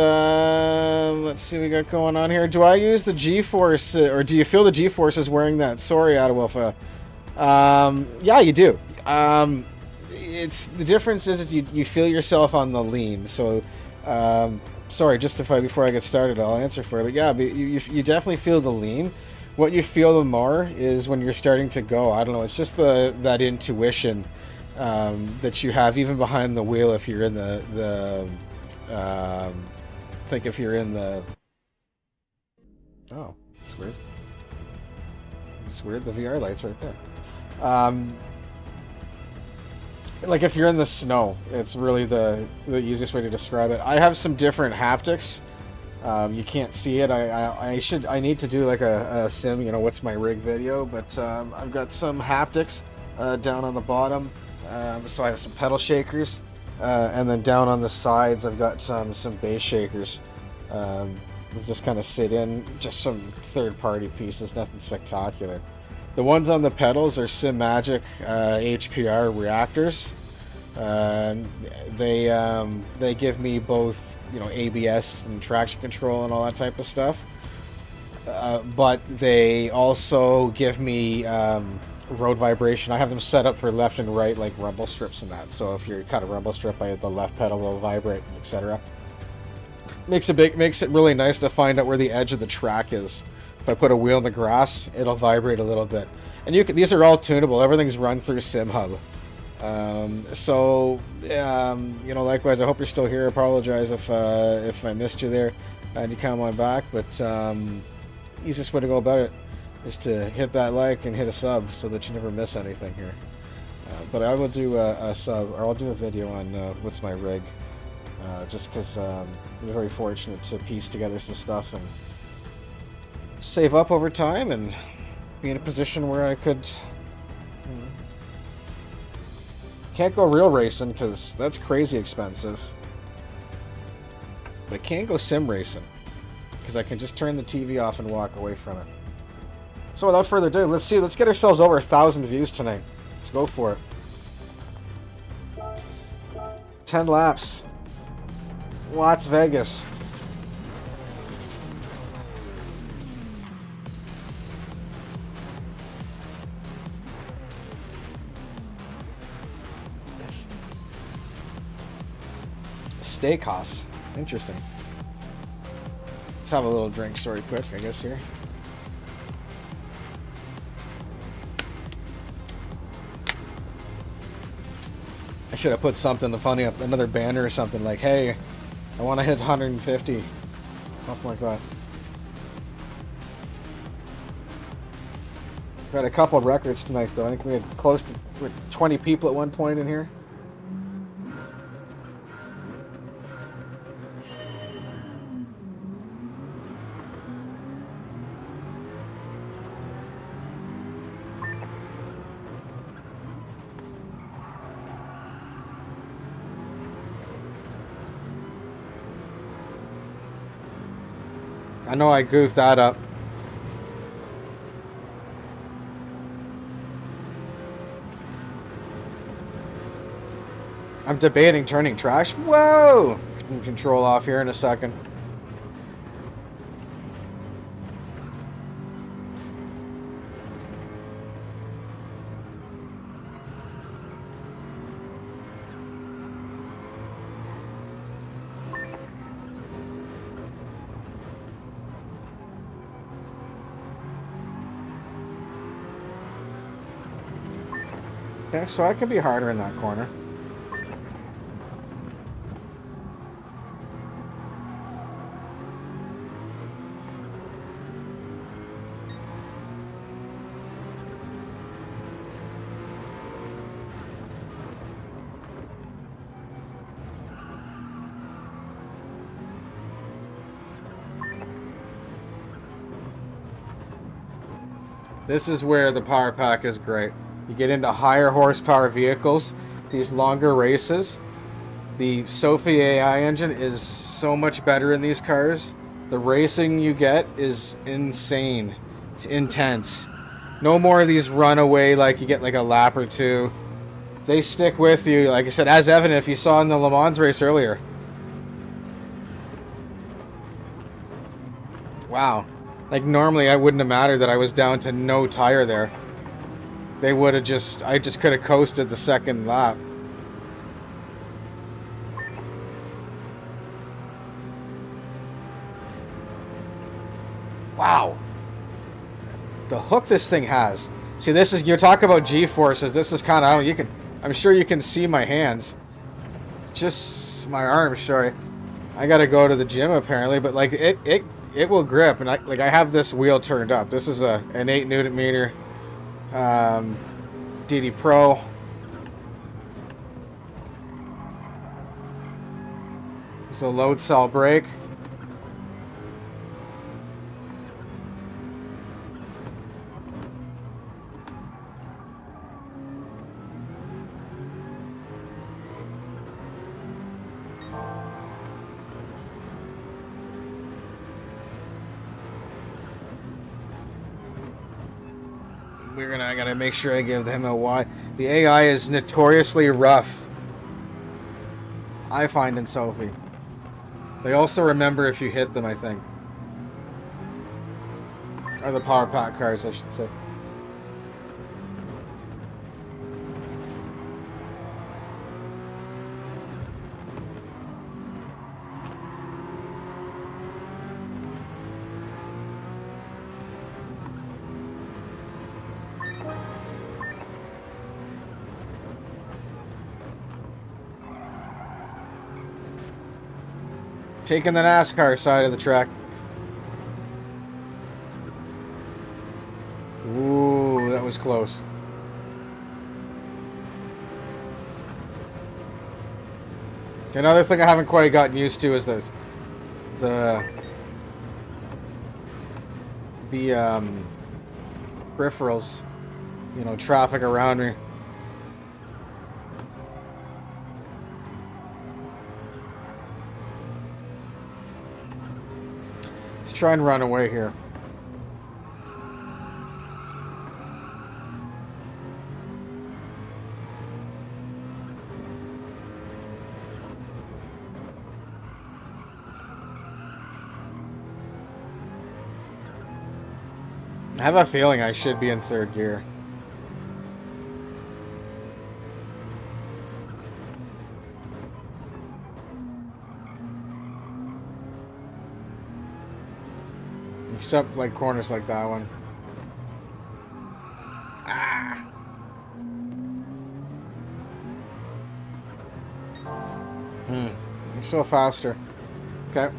let's see what we got going on here. Do I use the GeForce, or do you feel the GeForce is wearing that? Sorry, Adawilfa. Yeah, you do. It's the difference is that you feel yourself on the lean. So, sorry, before I get started, I'll answer for it. But yeah, you definitely feel the lean. What you feel the more is when you're starting to go. I don't know. It's just that intuition. That you have even behind the wheel if you're in think if you're in the it's weird. It's weird, the VR light's right there. Like if you're in the snow, it's really the easiest way to describe it. I have some different haptics. You can't see it. I need to do like a sim, what's my rig video, but I've got some haptics down on the bottom. So I have some pedal shakers, and then down on the sides I've got some bass shakers. Just kind of sit in, just some third-party pieces, nothing spectacular. The ones on the pedals are Simagic HPR Reactors. They give me both, ABS and traction control and all that type of stuff. But they also give me road vibration. I have them set up for left and right, like rumble strips and that. So if you're cut a rumble strip by the left pedal, will vibrate, etc. Makes it really nice to find out where the edge of the track is. If I put a wheel in the grass, it'll vibrate a little bit. And these are all tunable. Everything's run through SimHub. Likewise, I hope you're still here. I apologize if I missed you there and you come on back. But easiest way to go about it is to hit that like and hit a sub so that you never miss anything here. But I will do a sub, or I'll do a video on what's my rig, just because I'm very fortunate to piece together some stuff and save up over time and be in a position where I could. Can't go real racing because that's crazy expensive, but I can go sim racing because I can just turn the TV off and walk away from it. So without further ado, let's get ourselves over 1,000 views tonight. Let's go for it. 10 laps. Las Vegas. Steakhouse. Interesting. Let's have a little drink story quick, I guess, here. I should have put something funny up, another banner or something like, hey, I want to hit 150. Something like that. We had a couple of records tonight, though. I think we had close to 20 people at one point in here. I know I goofed that up. I'm debating turning trash. Whoa! Control off here in a second. Okay, so I can be harder in that corner. This is where the power pack is great. You get into higher horsepower vehicles, these longer races. The Sophie AI engine is so much better in these cars. The racing you get is insane. It's intense. No more of these runaway, like you get like a lap or two. They stick with you, like I said, as evident if you saw in the Le Mans race earlier. Wow. Like normally I wouldn't have mattered that I was down to no tire there. They would have just, I just could have coasted the second lap. Wow. The hook this thing has. See, this is, you talk about G-forces, this is kind of, I don't know, you can, I'm sure you can see my hands. Just my arms, sorry. I gotta go to the gym apparently, but like it will grip, and I have this wheel turned up. This is an 8 Newton meter DD Pro. It's a load cell brake. I gotta make sure I give him a wide. The AI is notoriously rough, I find, in Sophie. They also remember if you hit them, I think. Or the power pack cars, I should say. Taking the NASCAR side of the track. Ooh, that was close. Another thing I haven't quite gotten used to is the peripherals, you know, traffic around me. Let's try and run away here. I have a feeling I should be in third gear. Except like corners like that one. Ah. I'm so faster. Okay.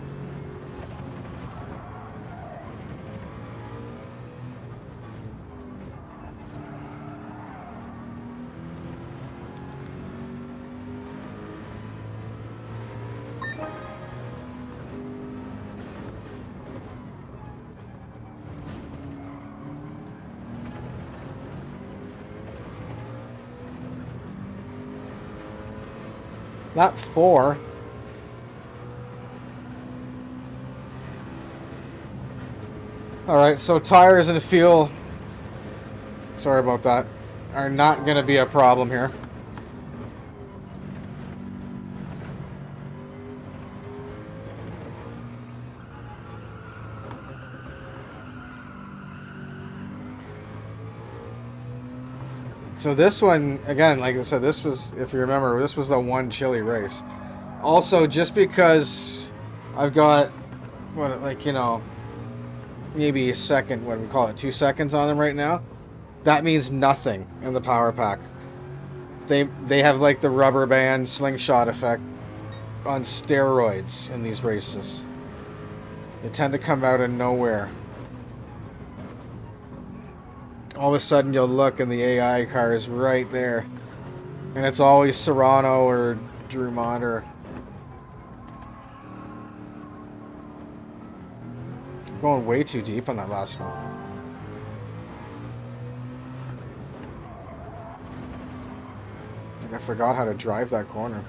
Not 4. Alright, so tires and fuel, sorry about that, are not going to be a problem here. So this one, again, like I said, this was, if you remember, this was the one chilly race. Also, just because I've got, what, like, you know, maybe a second, what do we call it, 2 seconds on them right now, that means nothing in the power pack. they have like the rubber band slingshot effect on steroids in these races. They tend to come out of nowhere. All of a sudden you'll look and the AI car is right there. And it's always Serrano or Drummond or... I'm going way too deep on that last one. I forgot how to drive that corner.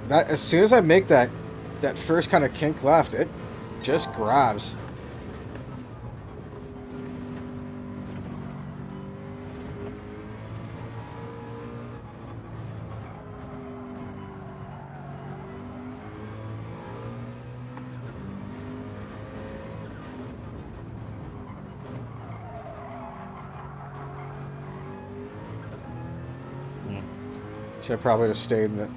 That as soon as I make that first kind of kink left, it just grabs. Should have probably just stayed in it.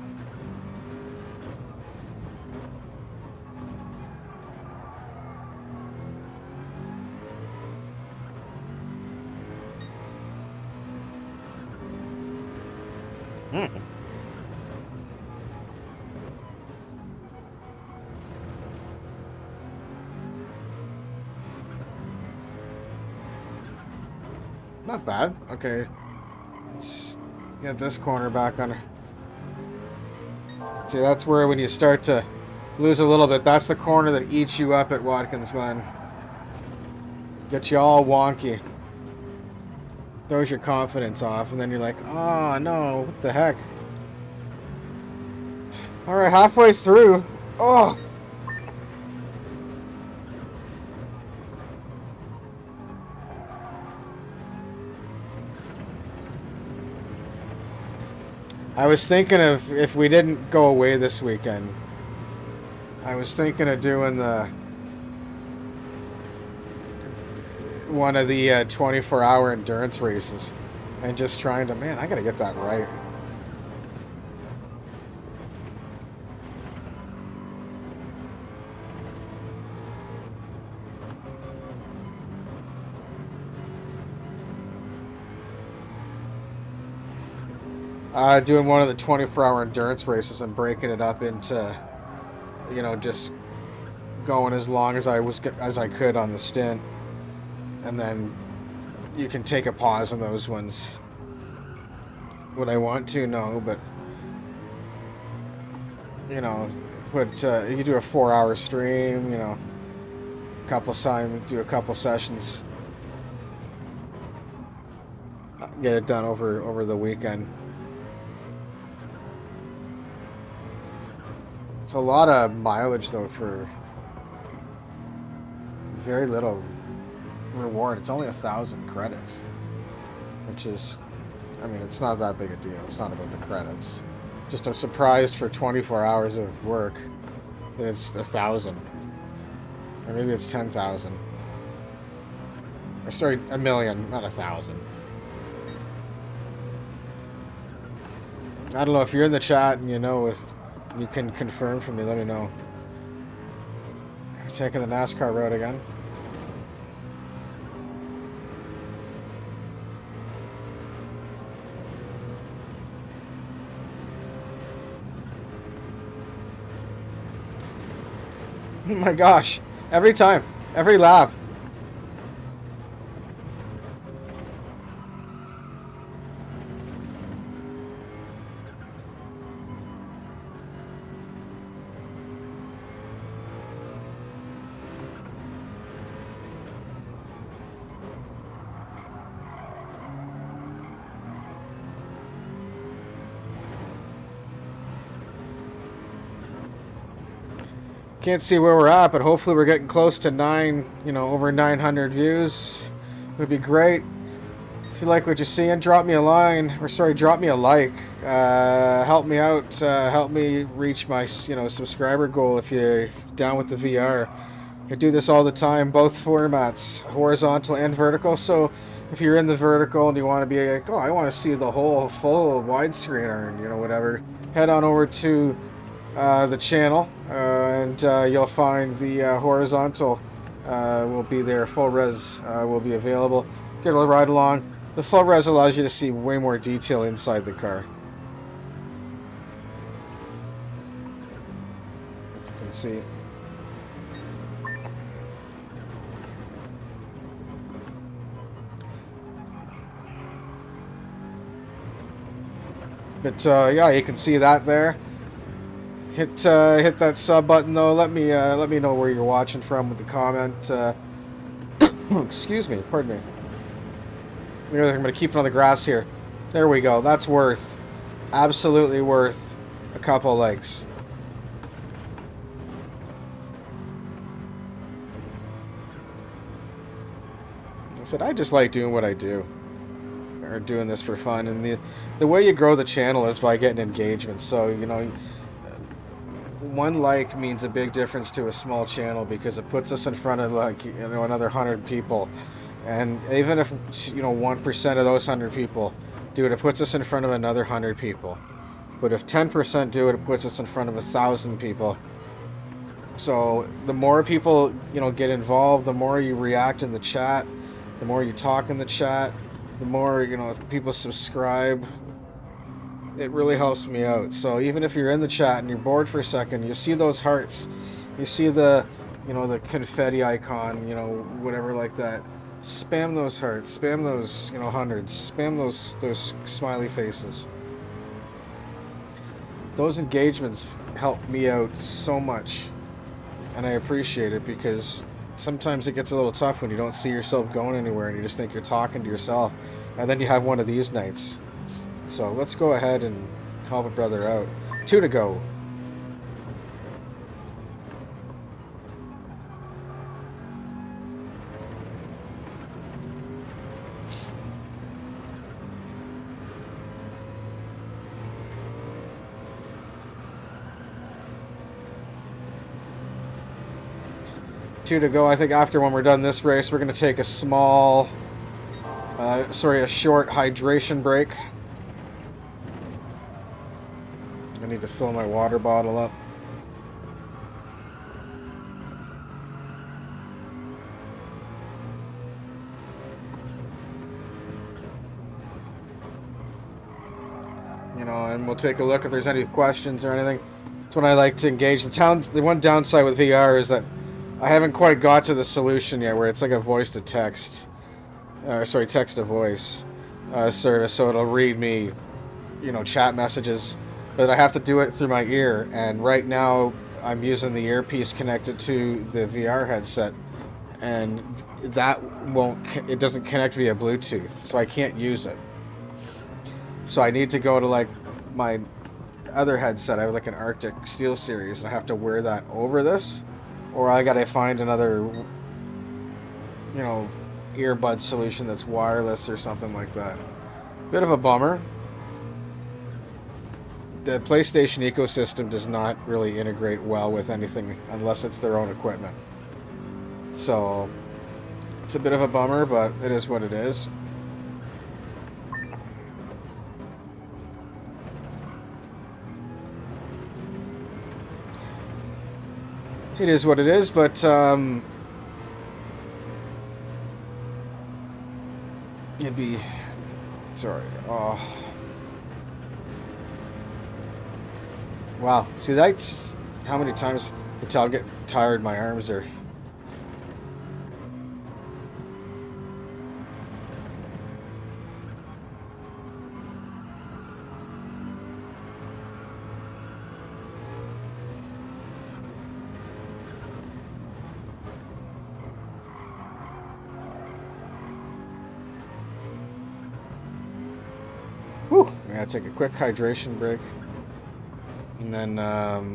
Not bad. Okay. Let's get this corner back under. See, that's where when you start to lose a little bit, that's the corner that eats you up at Watkins Glen. Gets you all wonky. Throws your confidence off, and then you're like, oh no, what the heck? Alright, halfway through. Oh! I was thinking of, if we didn't go away this weekend, I was thinking of doing one of the 24-hour endurance races and just trying to, man, I gotta get that right. Doing one of the 24-hour endurance races and breaking it up into, you know, just going as long as I could on the stint, and then you can take a pause on those ones. Would I want to? No, but you know, you could do a 4-hour stream, you know, do a couple sessions, get it done over the weekend. It's a lot of mileage though for very little reward. It's only 1,000 credits, which is, I mean, it's not that big a deal. It's not about the credits. Just I'm surprised for 24 hours of work that it's 1,000, or maybe it's 10,000. Or sorry, 1,000,000, not 1,000. I don't know if you're in the chat and you know if you can confirm for me. Let me know. You're taking the NASCAR road again. Oh my gosh, every time, every lap. Can't see where we're at, but hopefully we're getting close to over 900 views. It would be great. you like what you're seeing, drop me a line, or sorry, drop me a like. Help me out, help me reach my, subscriber goal if you're down with the VR. I do this all the time, both formats, horizontal and vertical. So if you're in the vertical and you want to be like, oh, I want to see the whole full widescreen or, whatever, head on over to the channel and you'll find the horizontal will be there. Full res will be available. Get a ride along. The full res allows you to see way more detail inside the car. As you can see. But yeah, you can see that there. Hit that sub button though. Let me know where you're watching from with the comment. Excuse me, pardon me. I'm going to keep it on the grass here. There we go. That's worth, absolutely worth a couple likes. I said I just like doing what I do, or doing this for fun, and the way you grow the channel is by getting engagement. So one like means a big difference to a small channel because it puts us in front of another 100 people. And even if 1% of those 100 people do it, it puts us in front of another 100 people. But if 10% do it, it puts us in front of 1,000 people. So the more people get involved, the more you react in the chat, the more you talk in the chat, the more people subscribe. It really helps me out. So even if you're in the chat and you're bored for a second, you see those hearts, you see the the confetti icon, whatever like that. Spam those hearts, spam those, hundreds, spam those smiley faces. Those engagements help me out so much, and I appreciate it because sometimes it gets a little tough when you don't see yourself going anywhere and you just think you're talking to yourself, and then you have one of these nights. So let's go ahead and help a brother out. 2 to go. Two to go. I think after when we're done this race, we're going to take a short hydration break. I need to fill my water bottle up. And we'll take a look if there's any questions or anything. That's when I like to engage. The one downside with VR is that I haven't quite got to the solution yet where it's like a voice to text, text to voice service, so it'll read me, chat messages, but I have to do it through my ear, and right now I'm using the earpiece connected to the VR headset, and it doesn't connect via Bluetooth, so I can't use it. So I need to go to like my other headset. I have like an Arctic Steel Series, and I have to wear that over this. Or I gotta find another, earbud solution that's wireless or something like that. Bit of a bummer. The PlayStation ecosystem does not really integrate well with anything unless it's their own equipment. So, it's a bit of a bummer, but it is what it is. It is what it is, but it'd be sorry. Oh, wow! See, that's how many times until I get tired. My arms are. Whew, I gotta take a quick hydration break. And then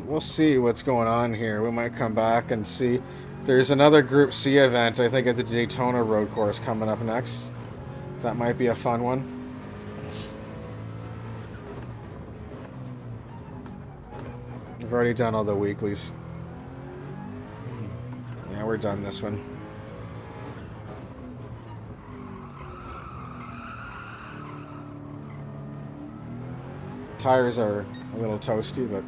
we'll see what's going on here. We might come back and see. There's another Group C event, I think, at the Daytona Road Course coming up next. That might be a fun one. We've already done all the weeklies. Yeah, we're done this one. Tires are a little toasty, but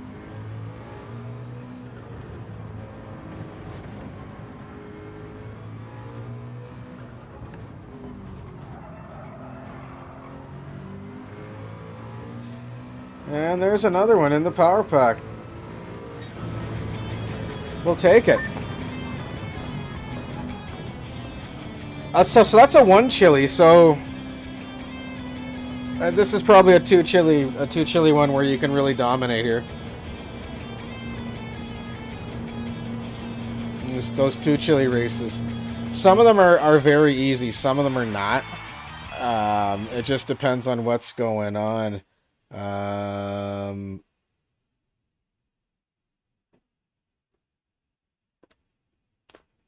and there's another one in the power pack. We'll take it. So that's a 1 chili. So this is probably a 2 chili one where you can really dominate here. Those 2 chili races. Some of them are very easy. Some of them are not. It just depends on what's going on.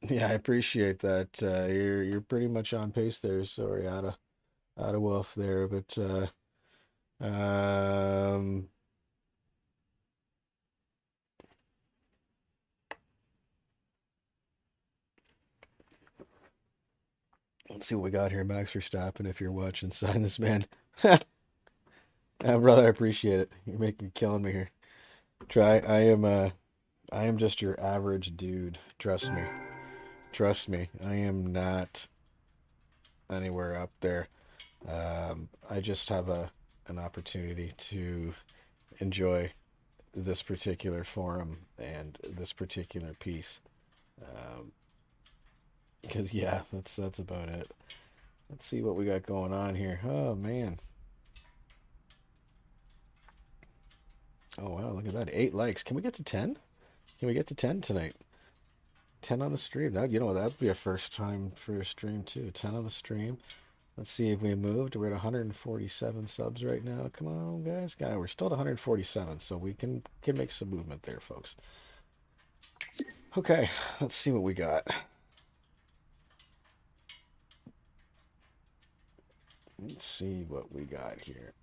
Yeah, I appreciate that. You're pretty much on pace there. Sorry, out of Wolf there, but let's see what we got here. Max Verstappen, if you're watching, sign this man. Brother, I appreciate it. You're killing me here. I am just your average dude. Trust me. Trust me. I am not anywhere up there. I just have an opportunity to enjoy this particular forum and this particular piece. Because yeah, that's about it. Let's see what we got going on here. Oh man. Oh wow, look at that. 8 likes. Can we get to 10? Can we get to 10 tonight? 10 on the stream. That, you know, that'd be a first time for a stream too. 10 on the stream. Let's see if we moved. We're at 147 subs right now. Come on, guys. We're still at 147, so we can make some movement there, folks. Okay, let's see what we got. Let's see what we got here.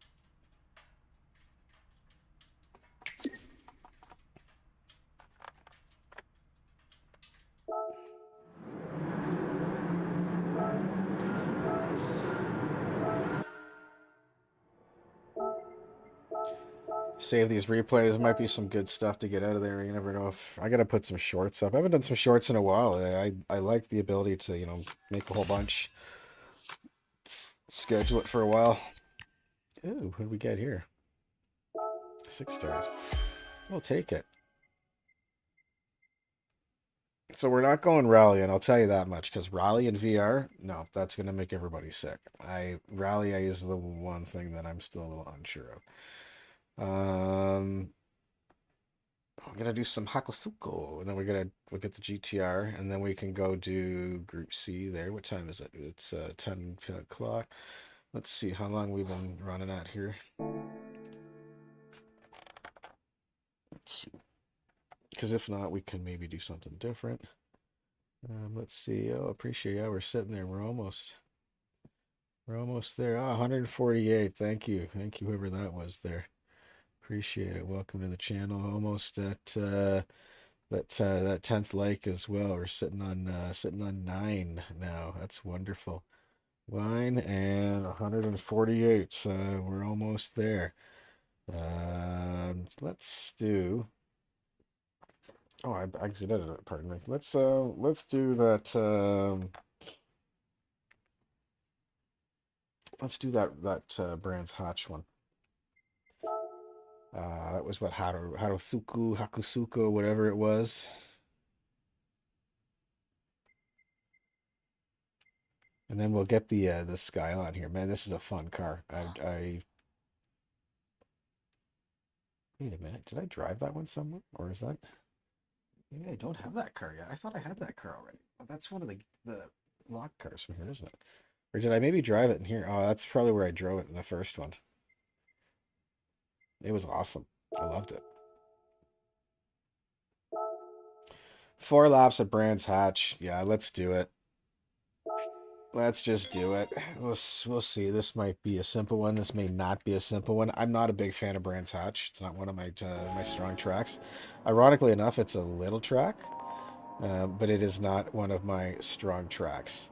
Save these replays. Might be some good stuff to get out of there. You never know. If I gotta put some shorts up. I haven't done some shorts in a while. I like the ability to, you know, make a whole bunch. Schedule it for a while. Ooh, what do we get here? 6 stars. We'll take it. So we're not going rally, and I'll tell you that much, because rally and VR, no, that's gonna make everybody sick. Rally is the one thing that I'm still a little unsure of. I'm gonna do some Hakusuko, and then we'll get the GTR, and then we can go do Group C there. What time is it? It's 10 o'clock. Let's see how long we've been running at here. Because if not, we can maybe do something different. Let's see. Oh, appreciate it. Yeah, we're sitting there. We're almost there. Oh, 148. Thank you, whoever that was there. Appreciate it. Welcome to the channel. Almost at that 10th like as well. We're sitting on 9 now. That's wonderful. 9 and 148. We're almost there. Let's do. Oh, I exited it. Pardon me. Let's do that. Let's do that Brands Hatch one. That was what Hakusuko, whatever it was. And then we'll get the Skyline here. Man, this is a fun car. Wait a minute. Did I drive that one somewhere? Or is that? Maybe I don't have that car yet. I thought I had that car already. Well, that's one of the locked cars from here, isn't it? Or did I maybe drive it in here? Oh, that's probably where I drove it in the first one. It was awesome. I loved it. 4 laps at Brands Hatch. Yeah, let's do it. Let's just do it. We'll see. This might be a simple one. This may not be a simple one. I'm not a big fan of Brands Hatch. It's not one of my my strong tracks. Ironically enough, it's a little track, but it is not one of my strong tracks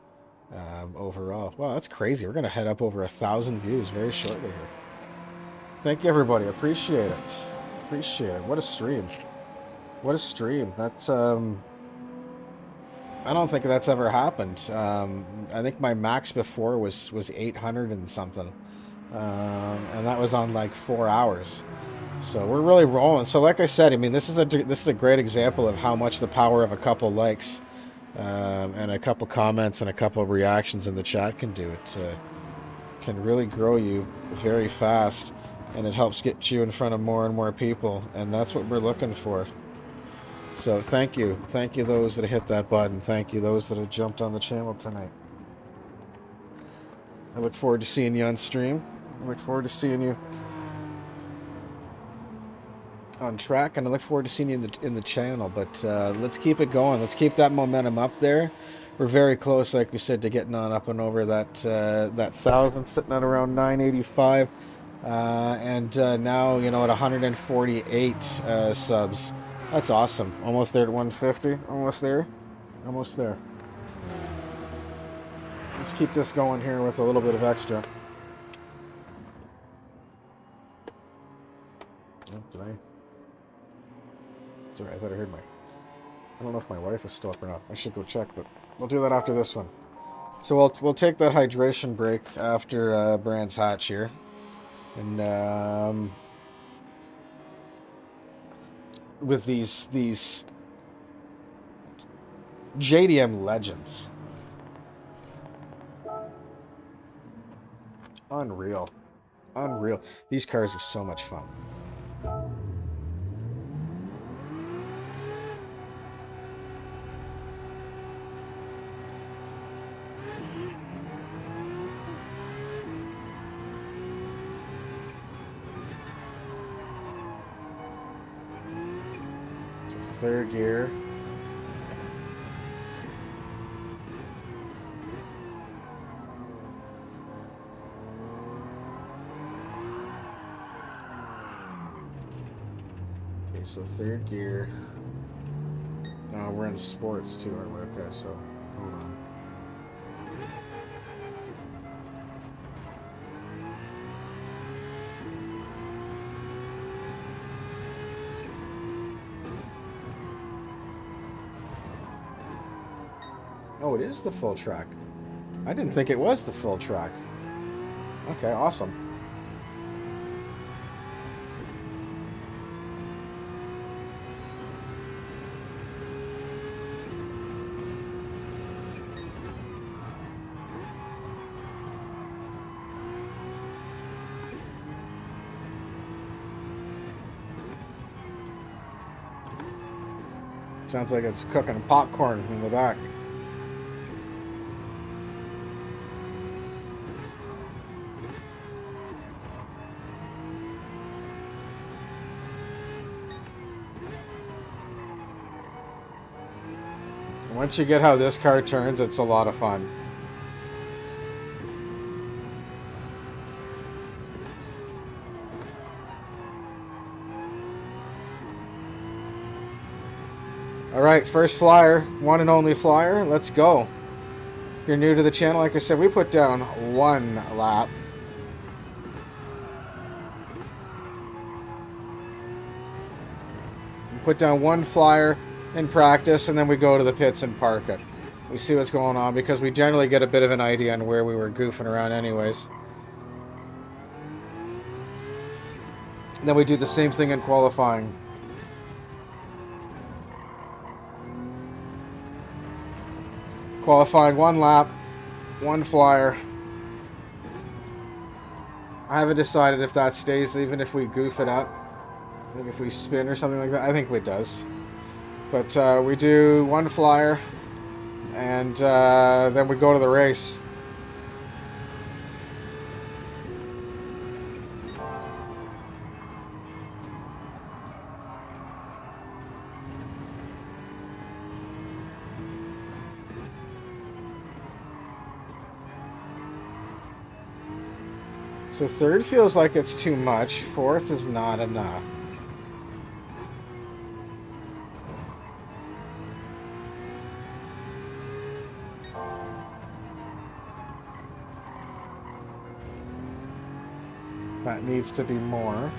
overall. Wow, that's crazy. We're gonna head up over 1,000 views very shortly here. Thank you, everybody. Appreciate it. Appreciate it. What a stream. What a stream. That's I don't think that's ever happened. I think my max before was 800 and something, and that was on like 4 hours. So we're really rolling. So like I said, I mean, this is a great example of how much the power of a couple likes and a couple comments and a couple of reactions in the chat can do. It can really grow you very fast, and it helps get you in front of more and more people, and that's what we're looking for. So thank you those that hit that button. Thank you those that have jumped on the channel tonight. I look forward to seeing you on stream. I look forward to seeing you on track, and I look forward to seeing you in the channel. But let's keep it going. Let's keep that momentum up there. We're very close, like we said, to getting on up and over that 1,000, sitting at around 985, and now, you know, at 148 subs. That's awesome. Almost there at 150. Almost there. Almost there. Let's keep this going here with a little bit of extra. Oh, did I? Sorry, I thought I heard my... I don't know if my wife is still up or not. I should go check, but we'll do that after this one. So we'll take that hydration break after Brands Hatch here. And with these JDM legends. Unreal. Unreal. These cars are so much fun. Third gear. Okay, so third gear. Now we're in sports too, aren't we? Okay, so hold on. Oh, it is the full track. I didn't think it was the full track. Okay, awesome. Sounds like it's cooking popcorn in the back. Once you get how this car turns, it's a lot of fun. All right, first flyer, one and only flyer. Let's go. If you're new to the channel, like I said, we put down 1 lap. We put down 1 flyer in practice, and then we go to the pits and park it. We see what's going on, because we generally get a bit of an idea on where we were goofing around anyways. And then we do the same thing in qualifying. Qualifying 1 lap, 1 flyer. I haven't decided if that stays, even if we goof it up. Like if we spin or something like that. I think it does. But we do 1 flyer, and then we go to the race. So third feels like it's too much. Fourth is not enough. That needs to be more.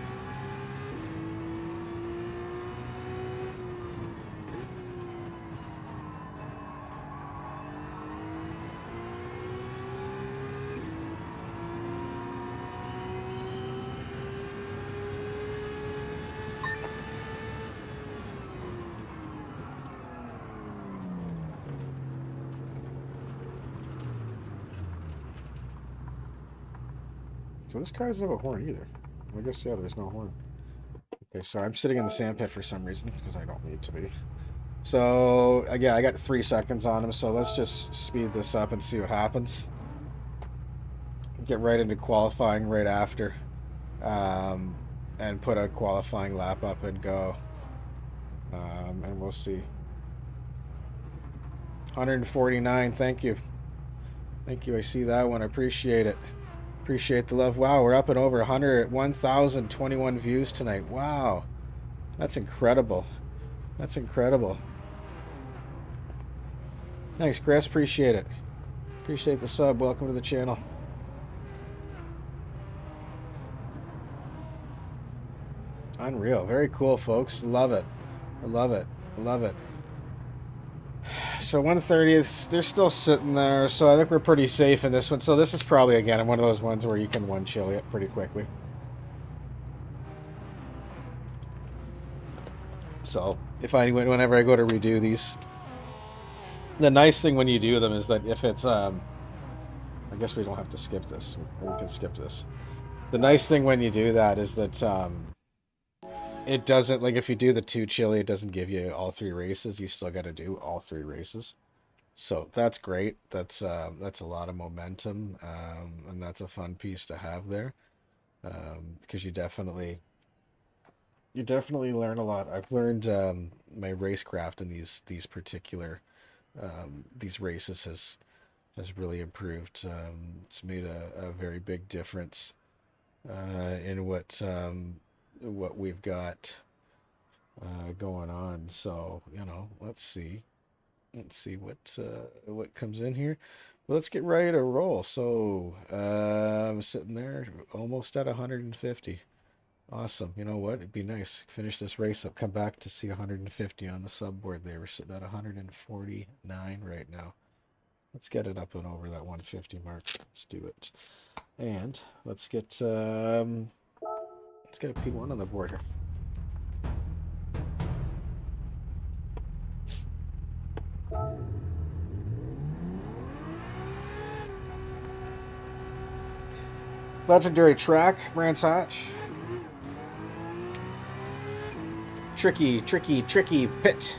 So this car doesn't have a horn either. I guess, yeah, there's no horn. Okay, so I'm sitting in the sandpit for some reason, because I don't need to be. So, yeah, I got 3 seconds on him, so let's just speed this up and see what happens. Get right into qualifying right after. And put a qualifying lap up and go. And we'll see. 149, thank you. Thank you, I see that one, I appreciate it. Appreciate the love. Wow, we're up and over 1,021 views tonight. Wow. That's incredible. That's incredible. Thanks, Chris. Appreciate it. Appreciate the sub. Welcome to the channel. Unreal. Very cool, folks. Love it. I love it. I love it. So 130th, they're still sitting there, so I think we're pretty safe in this one. So this is probably, again, one of those ones where you can one chili it pretty quickly. So whenever I go to redo these, the nice thing when you do them is that if it's, I guess we don't have to skip this. We can skip this. The nice thing when you do that is that it doesn't, like if you do the 2 chili, it doesn't give you all 3 races. You still got to do all 3 races. So that's great. That's a lot of momentum, and that's a fun piece to have there, because you definitely learn a lot. I've learned my racecraft in these particular these races has really improved. It's made a very big difference in what we've got going on. So, you know, let's see what comes in here. Well, let's get ready to roll. So I'm sitting there almost at 150. Awesome. You know what, it'd be nice, finish this race up, come back to see 150 on the subboard. They were sitting at 149 right now. Let's get it up and over that 150 mark. Let's do it. And let's get a P1 on the board here. Legendary track, Brands Hatch. Tricky pit.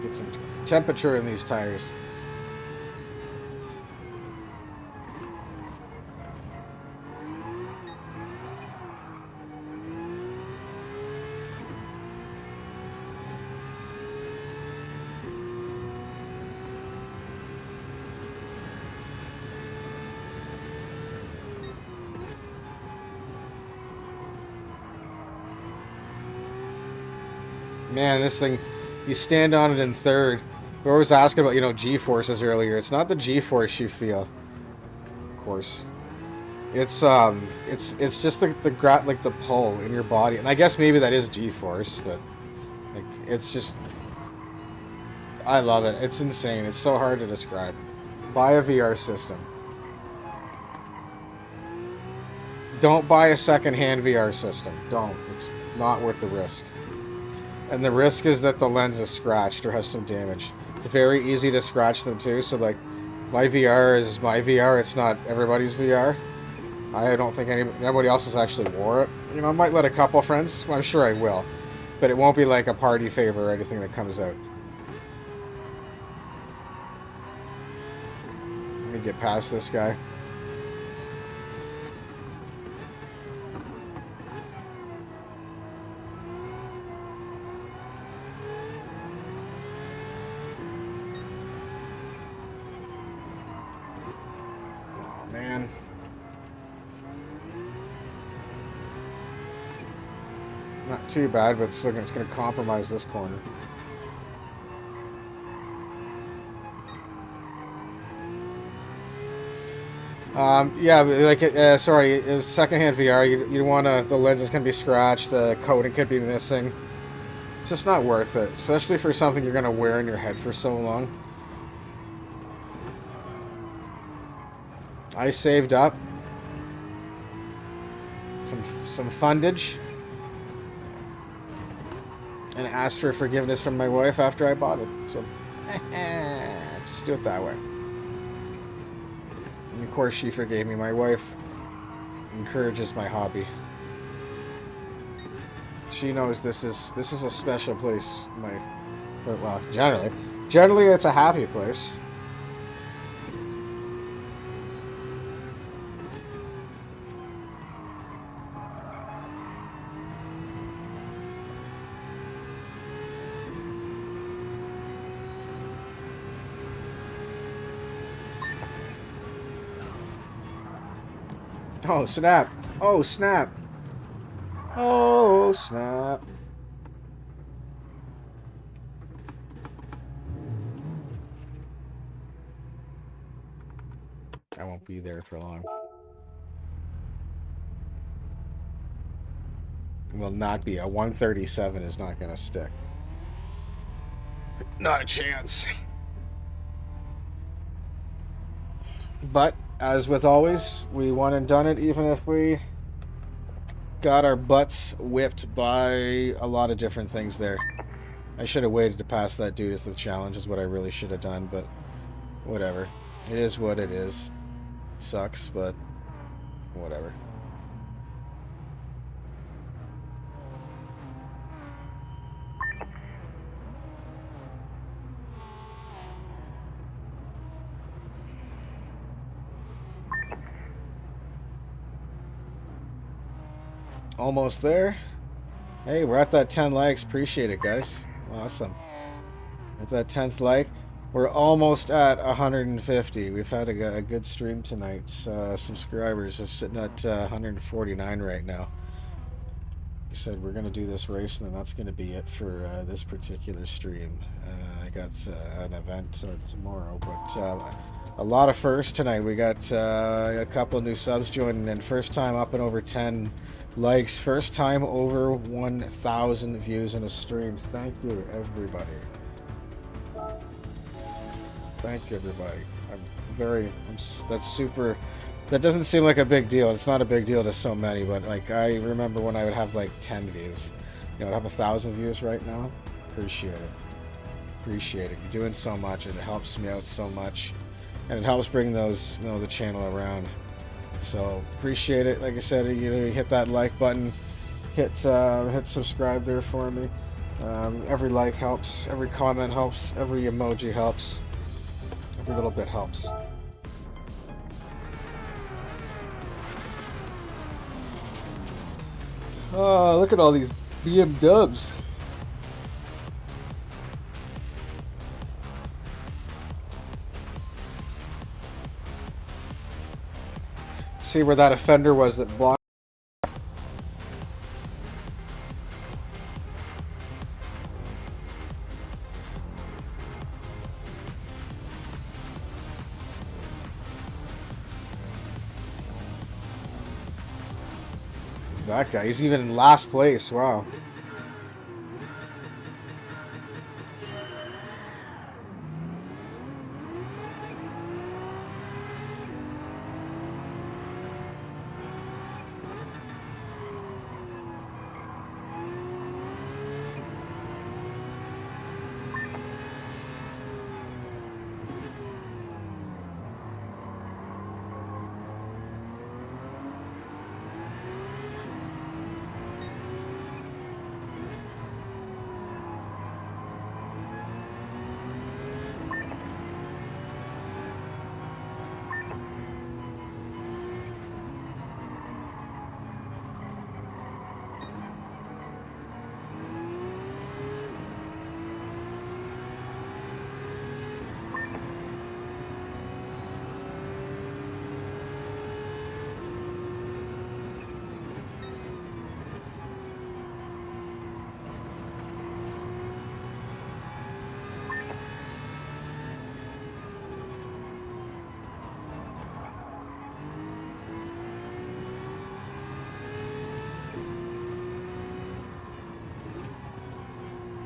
Get some temperature in these tires. Man, this thing, you stand on it in third. We were asking about, you know, G-forces earlier. It's not the G-force you feel, of course. It's just the pull in your body, and I guess maybe that is G-force, but like it's just, I love it. It's insane. It's so hard to describe. Buy a VR system. Don't buy a second-hand VR system. Don't. It's not worth the risk. And the risk is that the lens is scratched or has some damage. It's very easy to scratch them too, so like, my VR is my VR, it's not everybody's VR. I don't think anybody else has actually wore it. You know, I might let a couple friends, well, I'm sure I will. But it won't be like a party favor or anything that comes out. Let me get past this guy. Oh, man. Not too bad, but it's going to compromise this corner. Yeah, like, sorry, secondhand VR, you want to, the lens is going to be scratched, the coating could be missing. It's just not worth it, especially for something you're going to wear in your head for so long. I saved up some fundage and asked for forgiveness from my wife after I bought it. So, just do it that way. And of course, she forgave me. My wife encourages my hobby. She knows this is a special place. Well, generally it's a happy place. Oh, snap. Oh, snap. Oh, snap. I won't be there for long. Will not be. A 137 is not going to stick. Not a chance. But, as with always, we won and done it, even if we got our butts whipped by a lot of different things there. I should have waited to pass that dude as the challenge, is what I really should have done, but whatever. It is what it is. It sucks, but whatever. Almost there. Hey, we're at that 10 likes. Appreciate it, guys. Awesome. At that 10th like. We're almost at 150. We've had a good stream tonight. Subscribers are sitting at 149 right now. We said we're going to do this race, and then that's going to be it for this particular stream. I got an event tomorrow, but a lot of firsts tonight. We got a couple of new subs joining in. First time up and over 10 likes. First time over 1,000 views in a stream. Thank you, everybody. Thank you, everybody. That's super. That doesn't seem like a big deal. It's not a big deal to so many, but like I remember when I would have like 10 views. You know, I have 1,000 views right now. Appreciate it. Appreciate it. You're doing so much, and it helps me out so much, and it helps bring those, the channel around. So appreciate it. Like I said, you hit that like button, hit subscribe there for me. Every like helps, every comment helps, every emoji helps, every little bit helps. Oh, look at all these BM-dubs. See where that offender was that blocked. That guy, he's even in last place. Wow.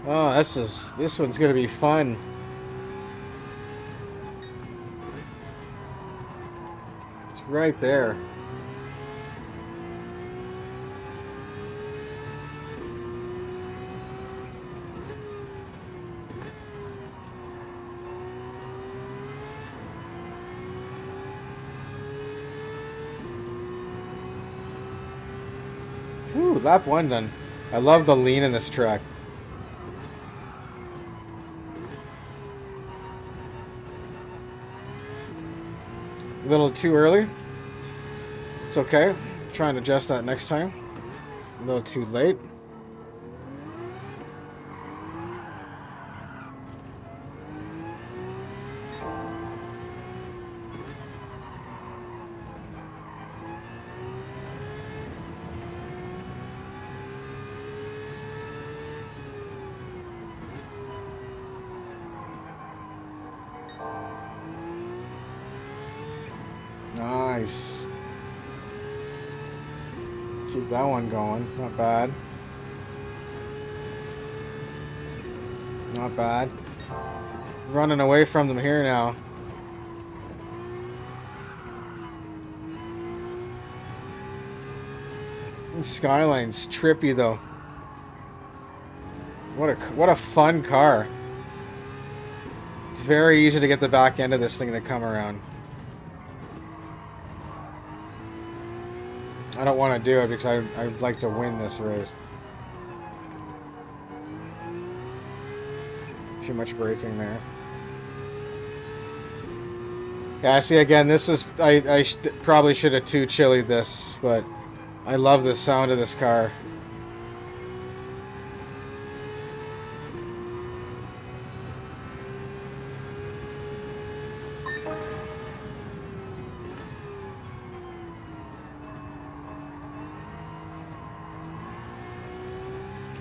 Oh, this one's gonna be fun. It's right there. Whew, lap 1 done. I love the lean in this track. A little too early. It's okay. Try and adjust that next time. A little too late. Nice. Keep that one going. Not bad. Not bad. Running away from them here now. This Skyline's trippy though. What a fun car. It's very easy to get the back end of this thing to come around. I don't want to do it because I'd like to win this race. Too much braking there. Yeah, see again, this is I probably should have too chillied this, but I love the sound of this car.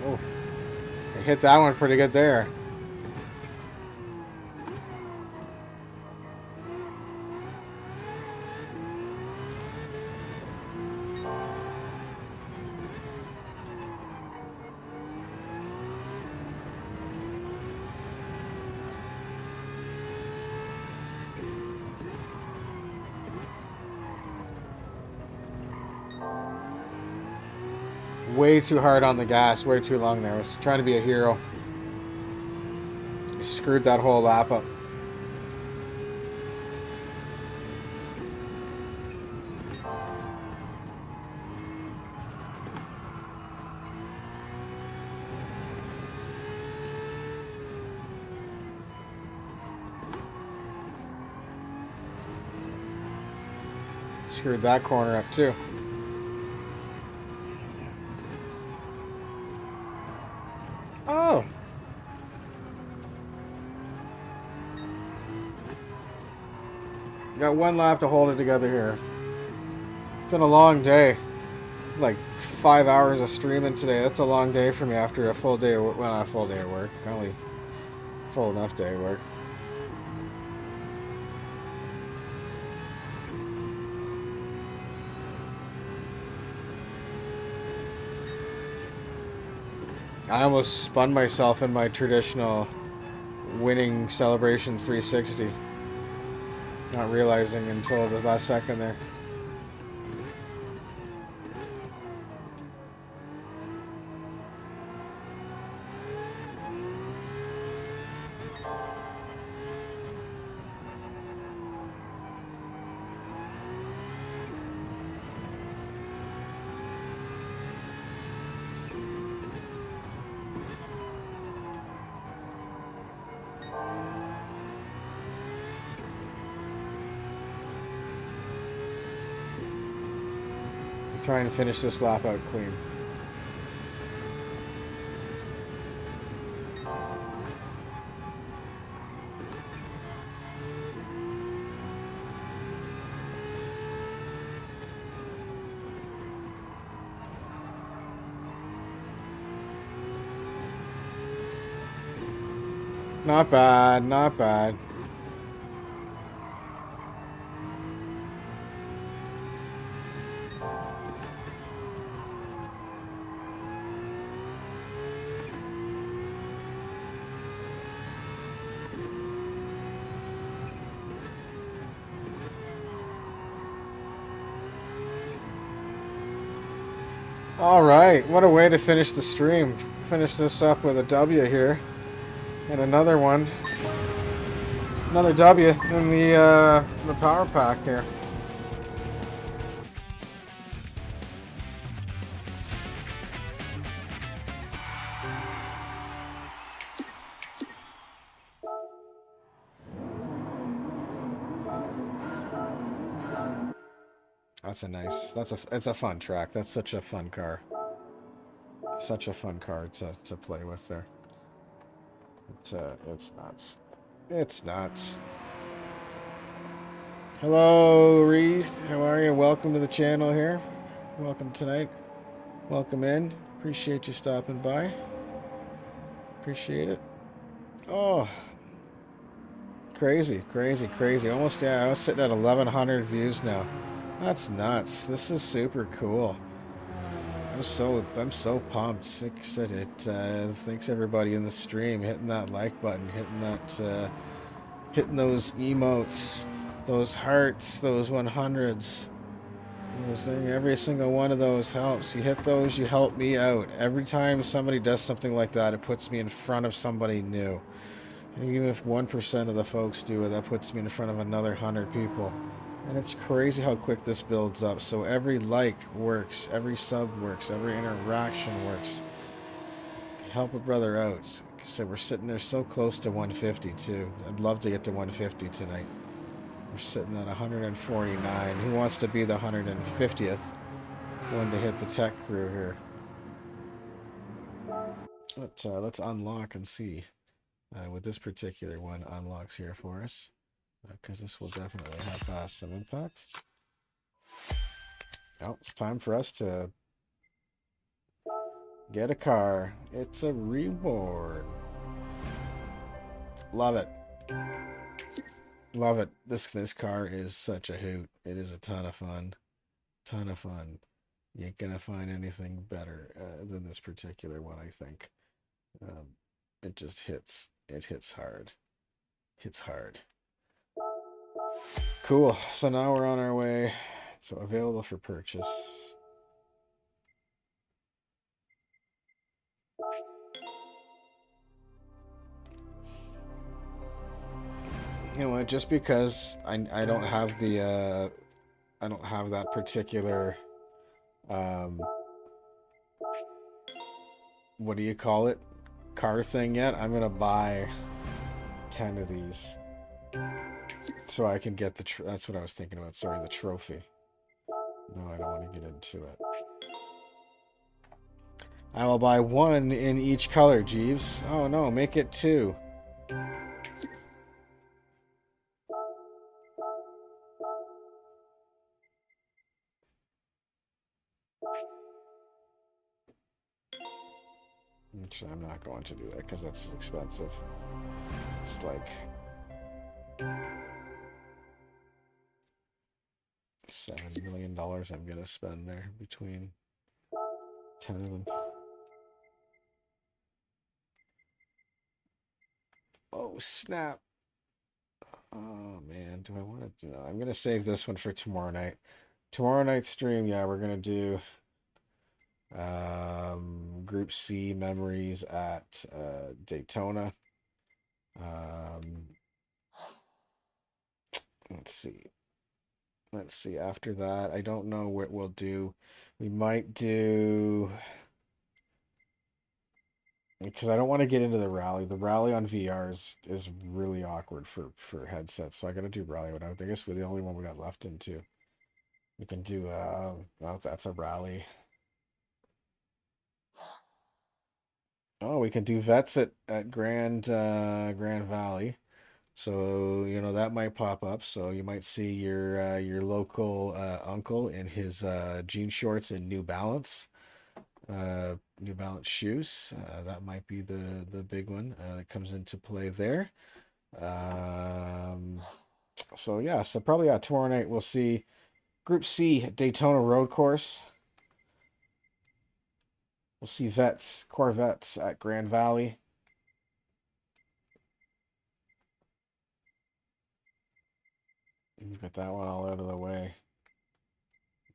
Oh, I hit that one pretty good there. Way too hard on the gas, way too long there. I was trying to be a hero. Screwed that whole lap up. Screwed that corner up too. Oh. Got one lap to hold it together here. It's been a long day. It's like 5 hours of streaming today. That's a long day for me after a full day of, well, not a full day of work. Only full enough day of work. I almost spun myself in my traditional winning celebration 360. Not realizing until the last second there. Trying to finish this lap out clean. Not bad, not bad. All right, what a way to finish the stream. Finish this up with a W here, and another one. Another W in the power pack here. That's a nice. It's a fun track. That's such a fun car. Such a fun car to play with there. It's nuts. It's nuts. Hello, Reese. How are you? Welcome to the channel here. Welcome tonight. Welcome in. Appreciate you stopping by. Appreciate it. Oh, crazy, crazy, crazy. Almost, yeah, I was sitting at 1,100 views now. That's nuts. This is super cool. I'm so pumped. Thanks everybody in the stream hitting that like button, hitting those emotes, those hearts, those 100s. Every single one of those helps. You hit those, you help me out. Every time somebody does something like that, it puts me in front of somebody new. And even if 1% of the folks do it, that puts me in front of another 100 people. And it's crazy how quick this builds up. So every like works, every sub works, every interaction works. Help a brother out. Like I said, we're sitting there so close to 150 too. I'd love to get to 150 tonight. We're sitting at 149. Who wants to be the 150th one to hit the tech crew here? Let's unlock and see what this particular one unlocks here for us. Because this will definitely have some impact. Oh, it's time for us to get a car. It's a reward. Love it. Love it. This car is such a hoot. It is a ton of fun. Ton of fun. You ain't gonna find anything better than this particular one, I think. It just hits. It hits hard. Hits hard. Cool. So now we're on our way. So available for purchase. You know what? Just because I don't have the I don't have that particular what do you call it? Car thing yet. I'm gonna buy 10 of these. So I can get the, that's what I was thinking about, sorry, the trophy. No, I don't want to get into it. I will buy one in each color, Jeeves. Oh no, make it 2. Actually, I'm not going to do that because that's expensive. It's like $7 million I'm gonna spend there between 10 of them. Oh snap! Oh man, do I want to do that? I'm gonna save this one for tomorrow night. Tomorrow night's stream, yeah, we're gonna do Group C memories at Daytona. Let's see. Let's see. After that, I don't know what we'll do. We might do, because I don't want to get into the rally. The rally on VR is really awkward for headsets, so I gotta do rally. But I guess we're the only one we got left into. We can do well, that's a rally. Oh, we can do vets at Grand Valley. So, you know, that might pop up. So you might see your local uncle in his jean shorts and New Balance shoes. That might be the big one that comes into play there. So yeah, so probably tomorrow night we'll see Group C Daytona Road Course. We'll see Corvettes at Grand Valley. We've got that one all out of the way.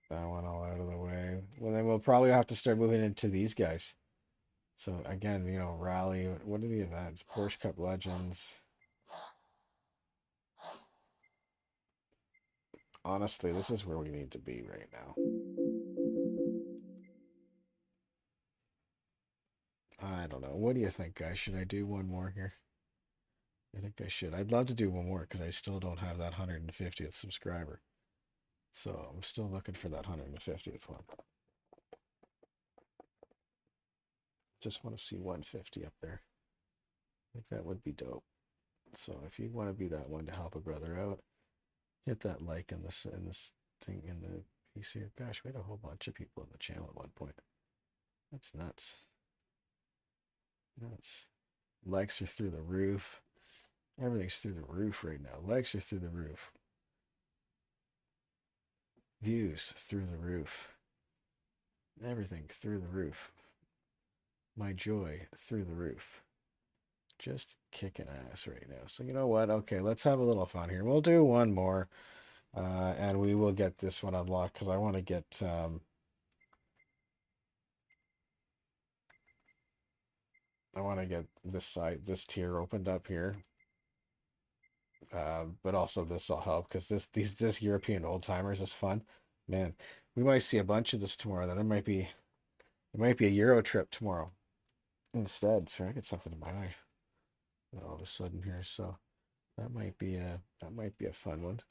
that one all out of the way. Well, then we'll probably have to start moving into these guys. So again, you know, rally. What are the events? Porsche Cup Legends. Honestly, this is where we need to be right now. I don't know. What do you think, guys? Should I do one more here? I think I should. I'd love to do one more because I still don't have that 150th subscriber. So I'm still looking for that 150th one. Just want to see 150 up there. I think that would be dope. So if you want to be that one to help a brother out, hit that like in this thing in the piece here. Gosh, we had a whole bunch of people in the channel at one point. That's nuts. Nuts. Likes are through the roof. Everything's through the roof right now. Likes are through the roof. Views through the roof. Everything through the roof. My joy through the roof. Just kicking ass right now. So you know what? Okay, let's have a little fun here. We'll do one more. And we will get this one unlocked because I want to get this side, this tier opened up here. But also this will help because this European old timers is fun. Man, we might see a bunch of this tomorrow. Then it might be a Euro trip tomorrow instead. So I get something in my eye all of a sudden here. So that might be a fun one.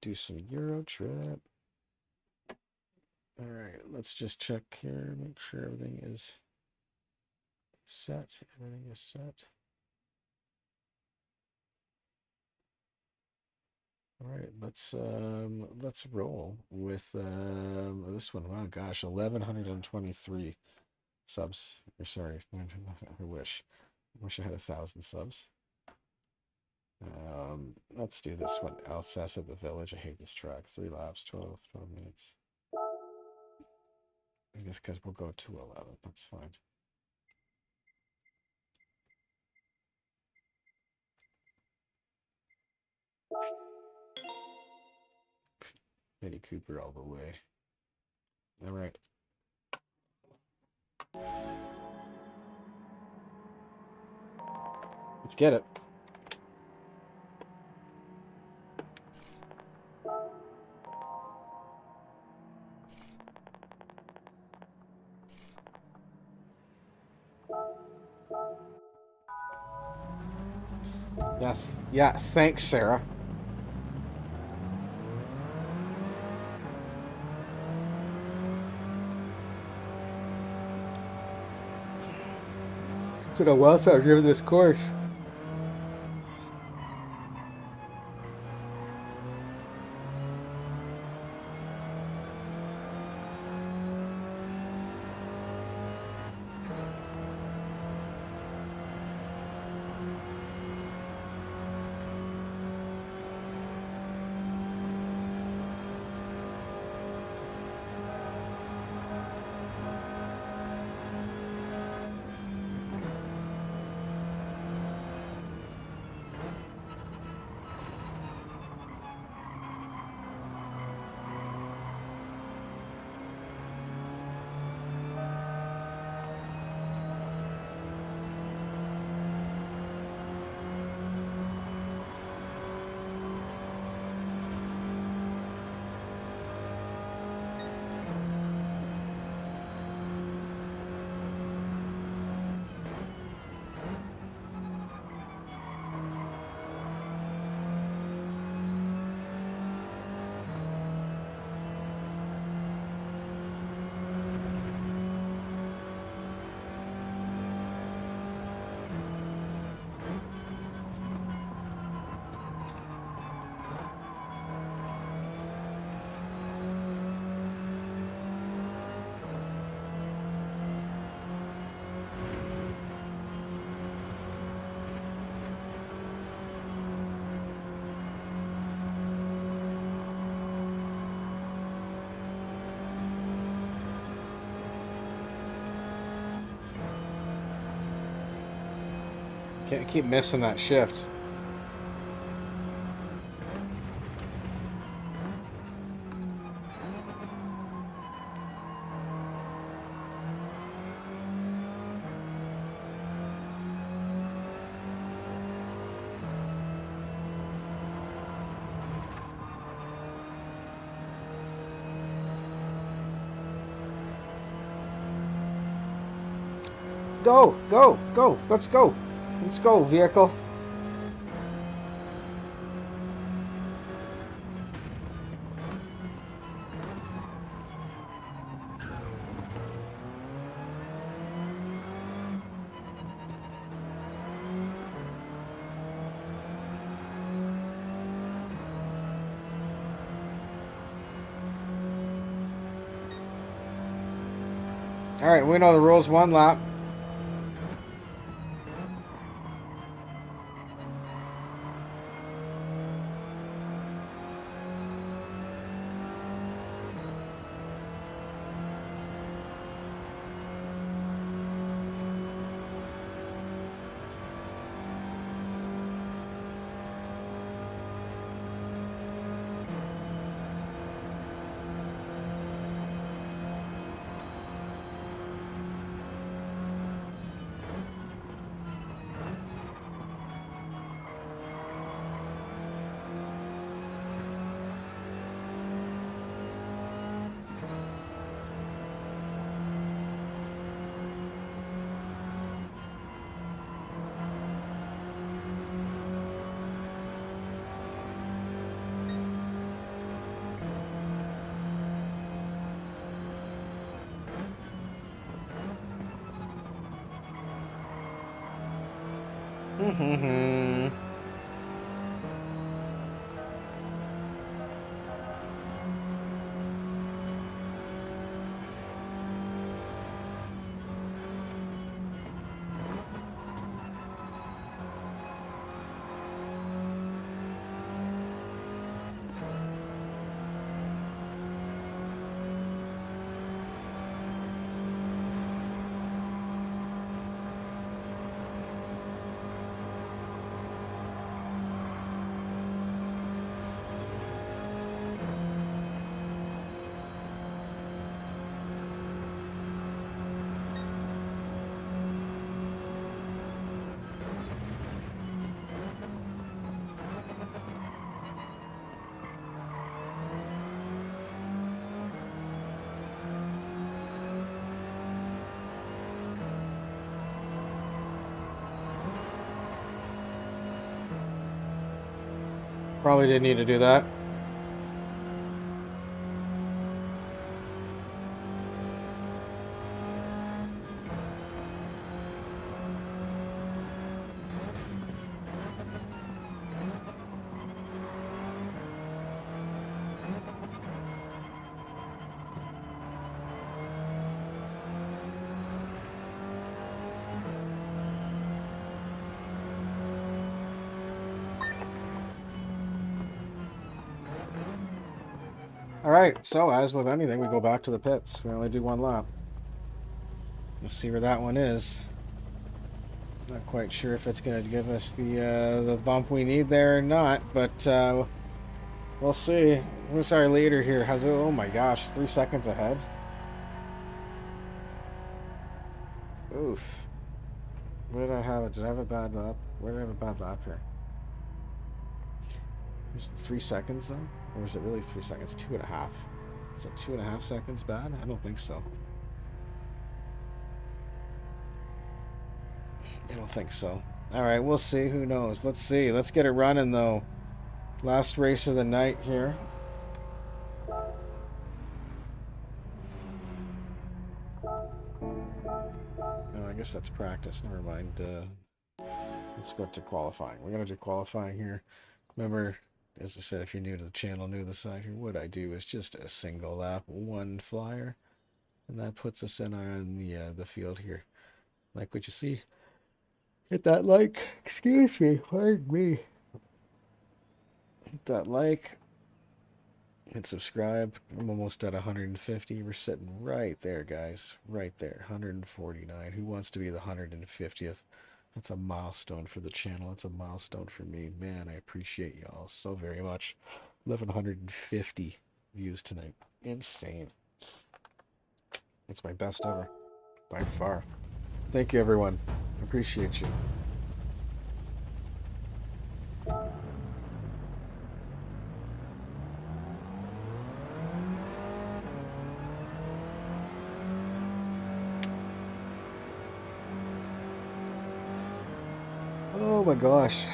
Do some Euro trip. All right, let's just check here, make sure everything is set. Everything is set. All right, let's roll with this one. Wow, gosh, 1,123 subs. Or sorry, I wish I had 1,000 subs. Let's do this one. Alsace at the Village. I hate this track. 3 laps, 12 minutes. I guess because we'll go to 11. That's fine. Mini Cooper all the way. All right. Let's get it. Yeah, thanks, Sarah. It's been a while since I've driven this course. Can't keep missing that shift. Go, go, go. Let's go. Let's go, vehicle. All right, we know the rules. One lap. Probably didn't need to do that. Alright, so as with anything, we go back to the pits. We only do one lap. Let's see where that one is. Not quite sure if it's going to give us the bump we need there or not, but we'll see. What's our leader here? Has it? Oh my gosh, 3 seconds ahead. Oof. Where did I have it? Did I have a bad lap? Where did I have a bad lap here? Is it 3 seconds though? Or is it really 3 seconds? 2.5. Is it 2.5 seconds bad? I don't think so. I don't think so. Alright, we'll see. Who knows? Let's see. Let's get it running though. Last race of the night here. Oh, I guess that's practice. Never mind. Let's go to qualifying. We're going to do qualifying here. Remember, as I said, if you're new to the channel, new to the site here, what I do is just a single lap, one flyer, and that puts us in on the field here. Like what you see. Hit that like. Excuse me. Pardon me. Hit that like. Hit subscribe. I'm almost at 150. We're sitting right there, guys. Right there. 149. Who wants to be the 150th? That's a milestone for the channel. It's a milestone for me. Man, I appreciate y'all so very much. 1,150 views tonight. Insane. It's my best ever. By far. Thank you, everyone. Appreciate you. Oh my gosh.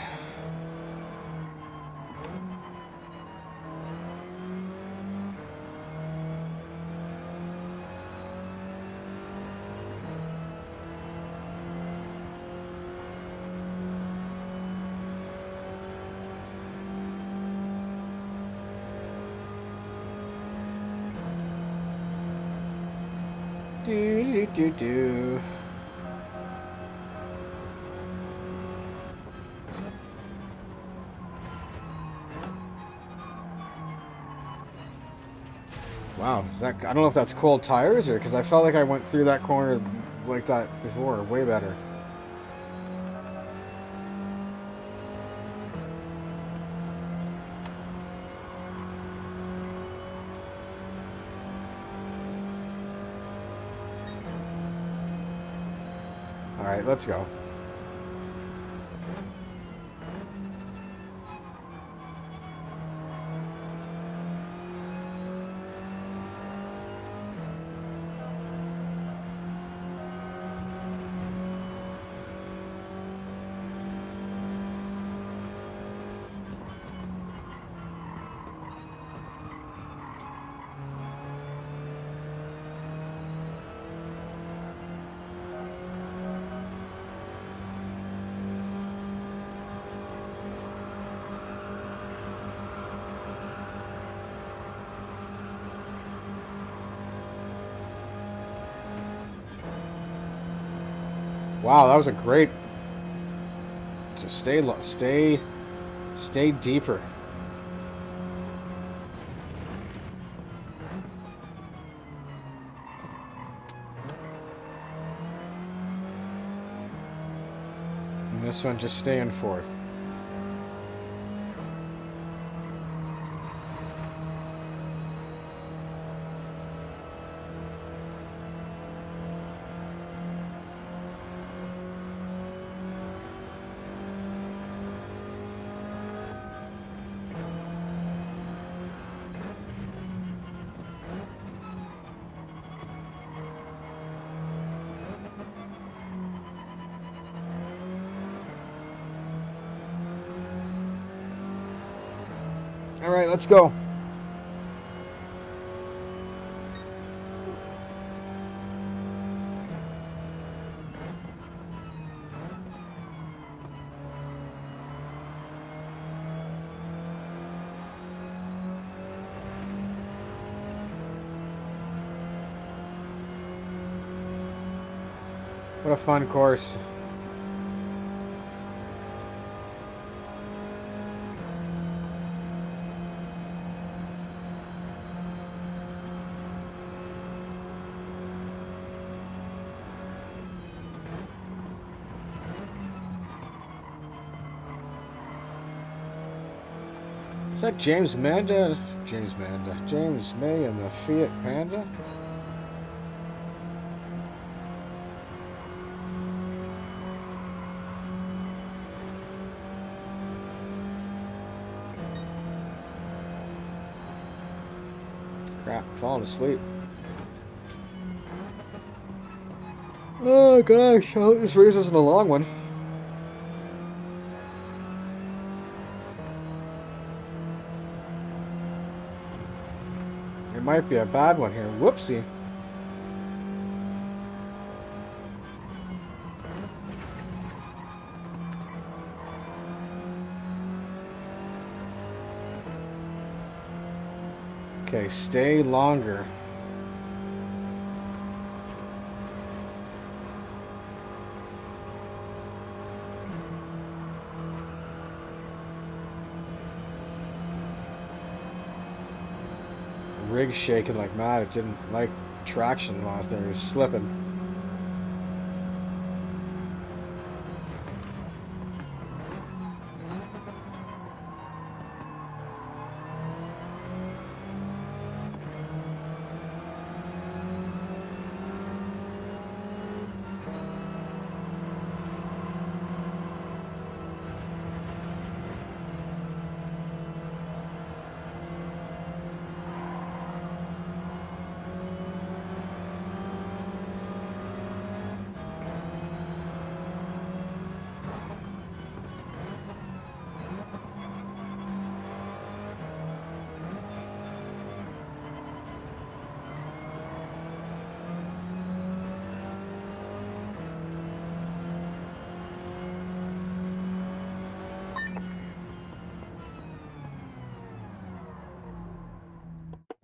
Do. Wow, is that, I don't know if that's cold tires or because I felt like I went through that corner like that before, way better. All right, let's go. Wow, that was a great. Just stay deeper. And this one just stay in fourth. All right, let's go. What a fun course. Is that James Manda? James May and the Fiat Panda? Crap, I'm falling asleep. Oh gosh, I hope this race isn't a long one. It might be a bad one here. Whoopsie. Okay, stay longer. Rig's shaking like mad. It didn't like the traction last there. It was slipping.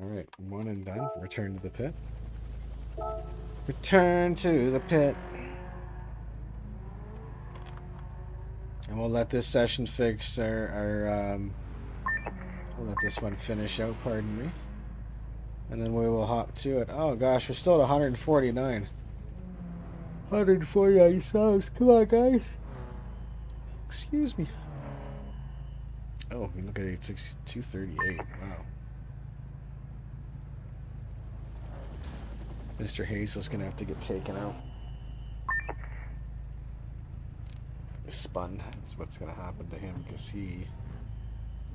Alright, one and done. Return to the pit. Return to the pit. And we'll let this session fix our we'll let this one finish out, pardon me. And then we will hop to it. Oh gosh, we're still at 149. 149 subs. Come on, guys. Excuse me. Oh, we look at 238. Wow. Mr. Hazel's gonna have to get taken out. Spun is what's gonna happen to him because he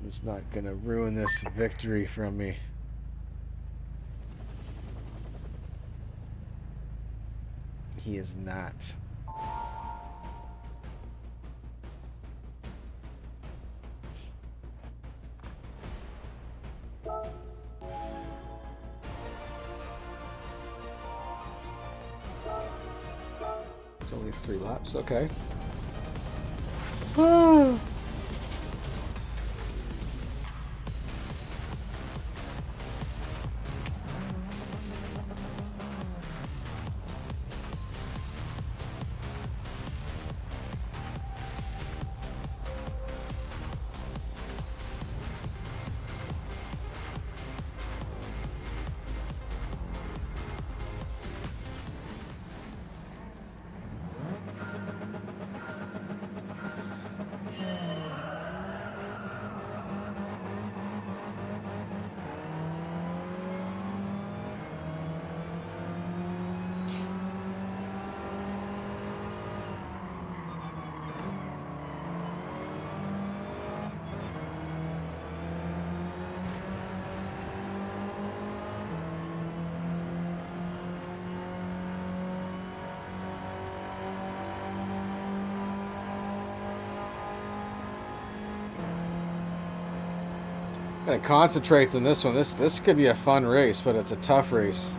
is not gonna ruin this victory from me. He is not. It's only 3 laps, okay. Gotta concentrate on this one. This could be a fun race, but it's a tough race.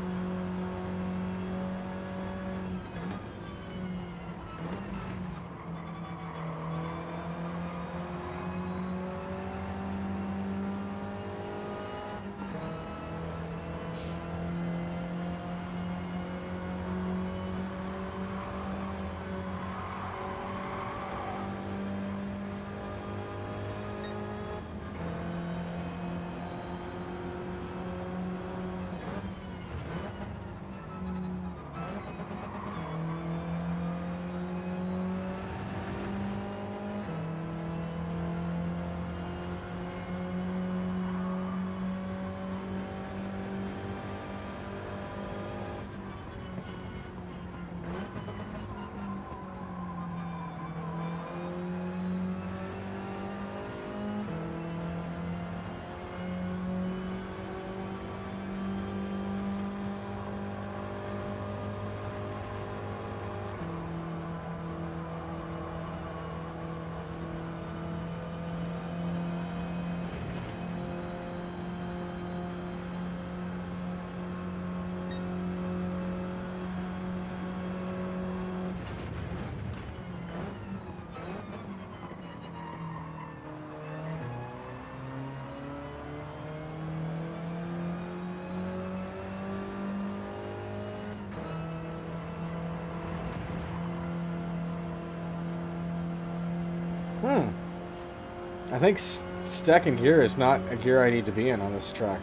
I think second gear is not a gear I need to be in on this track.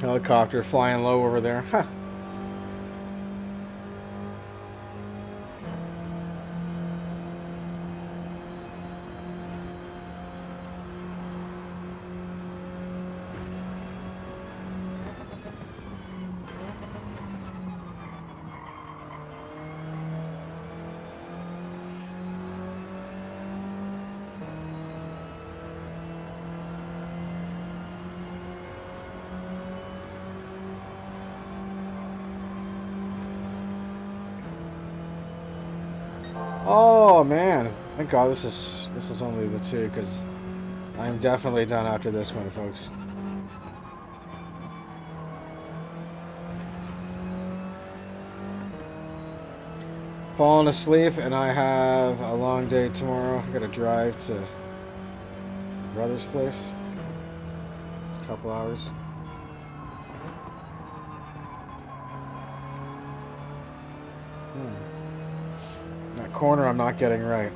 Helicopter flying low over there. Huh. Oh man, thank God this is only the two, because I'm definitely done after this one, folks. Falling asleep, and I have a long day tomorrow. I gotta drive to brother's place. A couple hours. That corner I'm not getting right.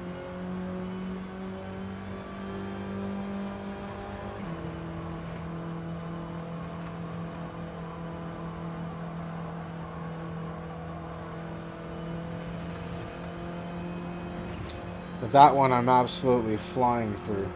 But that one I'm absolutely flying through.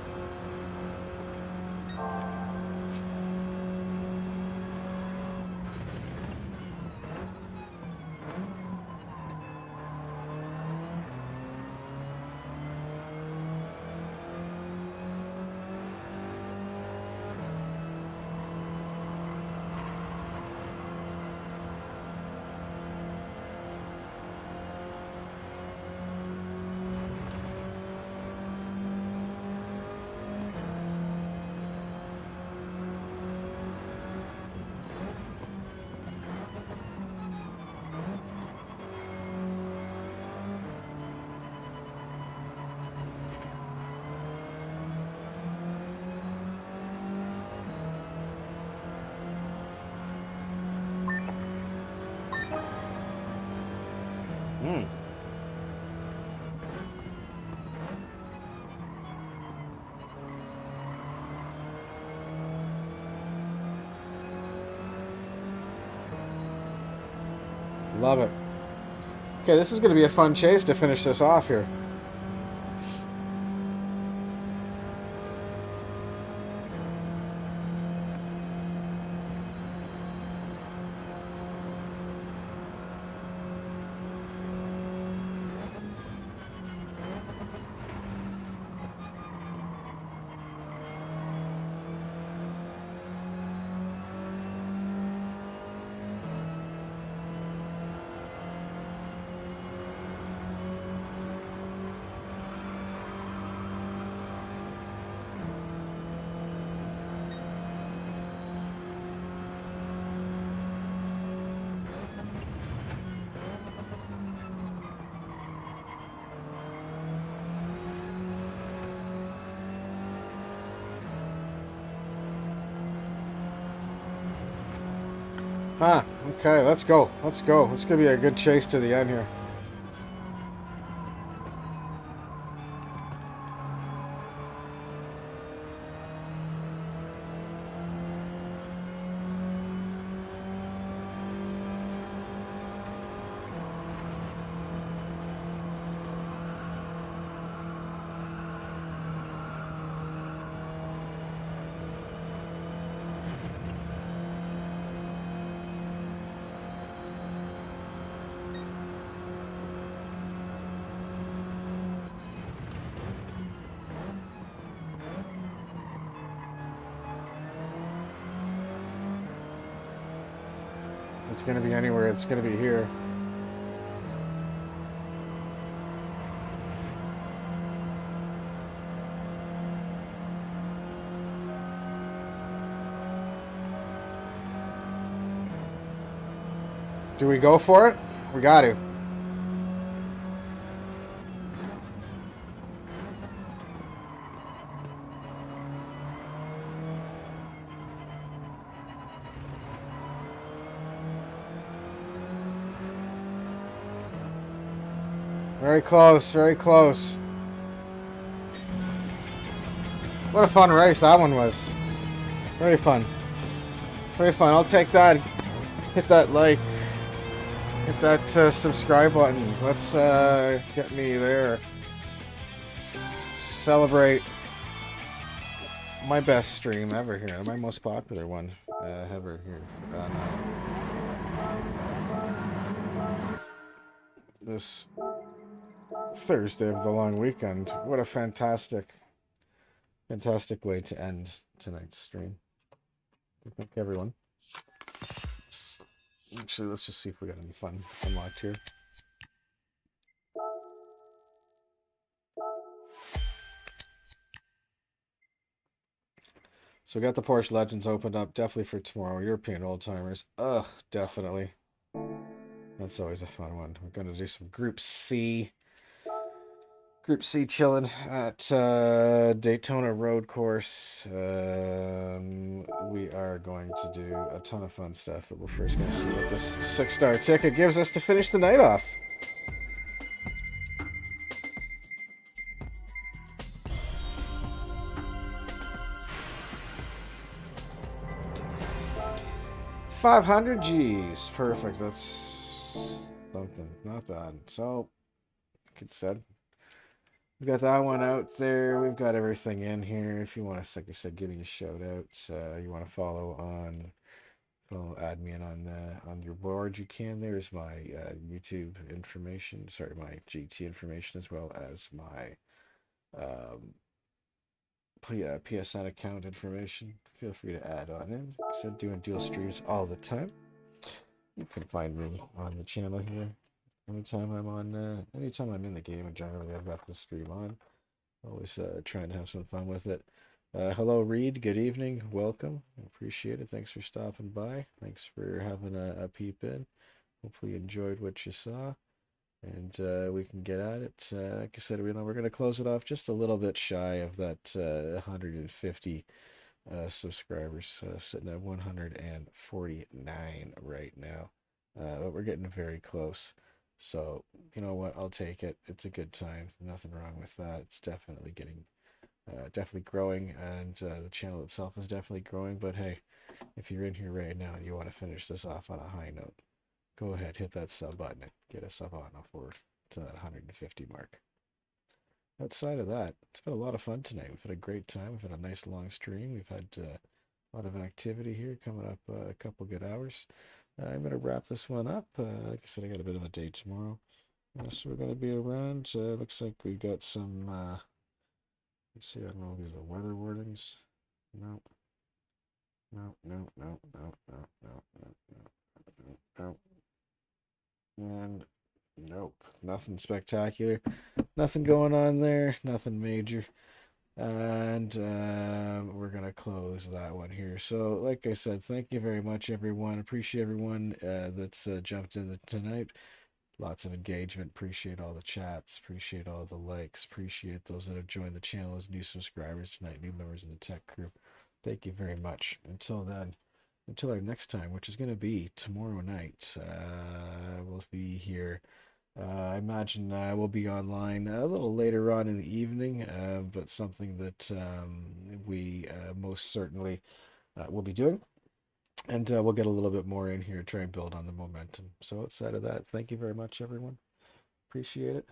Love it. Okay, this is going to be a fun chase to finish this off here. Ah, okay, let's go. Let's go. It's going to be a good chase to the end here. It's going to be anywhere. It's going to be here. Do we go for it? We got to. Very close, very close. What a fun race that one was. Very fun. Very fun. I'll take that. Hit that like. Hit that subscribe button. Let's get me there. Celebrate my best stream ever here. My most popular one ever here. This Thursday of the long weekend. What a fantastic way to end tonight's stream. Thank everyone. Actually, let's just see if we got any fun unlocked here. So we got the Porsche Legends opened up, definitely for tomorrow. European old timers. Ugh, definitely. That's always a fun one. We're gonna do some Group C. Group C chilling at Daytona Road Course. We are going to do a ton of fun stuff, but we're first going to see what this 6-star ticket gives us to finish the night off. $500 G's. Perfect. That's something. Not bad. So, like it said, we've got that one out there. We've got everything in here. If you want to, like I said, give me a shout out. You want to follow, add me in on your board. You can. There's my YouTube information. Sorry, my GT information, as well as my PSN account information. Feel free to add on in. Like I said, doing dual streams all the time. You can find me on the channel here. Anytime I'm in the game, and generally I've got the stream on. Always trying to have some fun with it. Hello, Reed. Good evening. Welcome. I appreciate it. Thanks for stopping by. Thanks for having a peep in. Hopefully you enjoyed what you saw. And we can get at it. Like I said, we're going to close it off just a little bit shy of that 150 subscribers, sitting at 149 right now. But we're getting very close. So, you know what? I'll take it. It's a good time. Nothing wrong with that. It's definitely definitely growing, and the channel itself is definitely growing. But hey, if you're in here right now and you want to finish this off on a high note, go ahead, hit that sub button and get us up on forward to that 150 mark. Outside of that, it's been a lot of fun tonight. We've had a great time. We've had a nice long stream. We've had a lot of activity here, coming up a couple good hours. I'm going to wrap this one up. Like I said, I got a bit of a date tomorrow. So we're going to be around. Looks like we've got some, let's see, I don't know if these are weather warnings. No. And nope, nothing spectacular. Nothing going on there. Nothing major. And we're going to close that one here. So, like I said, thank you very much, everyone. Appreciate everyone that's jumped in tonight. Lots of engagement. Appreciate all the chats. Appreciate all the likes. Appreciate those that have joined the channel as new subscribers tonight, new members of the tech crew. Thank you very much. Until then, until our next time, which is going to be tomorrow night, we'll be here. I imagine we'll be online a little later on in the evening, but something that we most certainly will be doing. And we'll get a little bit more in here, try and build on the momentum. So outside of that, thank you very much, everyone. Appreciate it.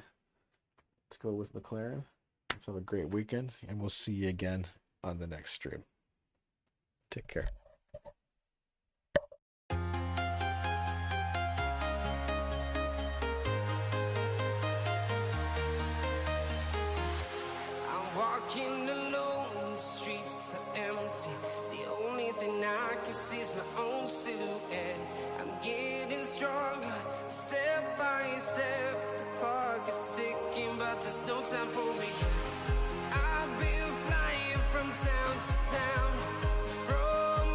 Let's go with McLaren. Let's have a great weekend, and we'll see you again on the next stream. Take care. Walking alone, the streets are empty. The only thing I can see is my own silhouette. I'm getting stronger, step by step. The clock is ticking, but there's no time for regrets. I've been flying from town to town, from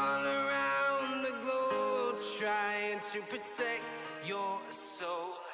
all around the globe trying to protect your soul.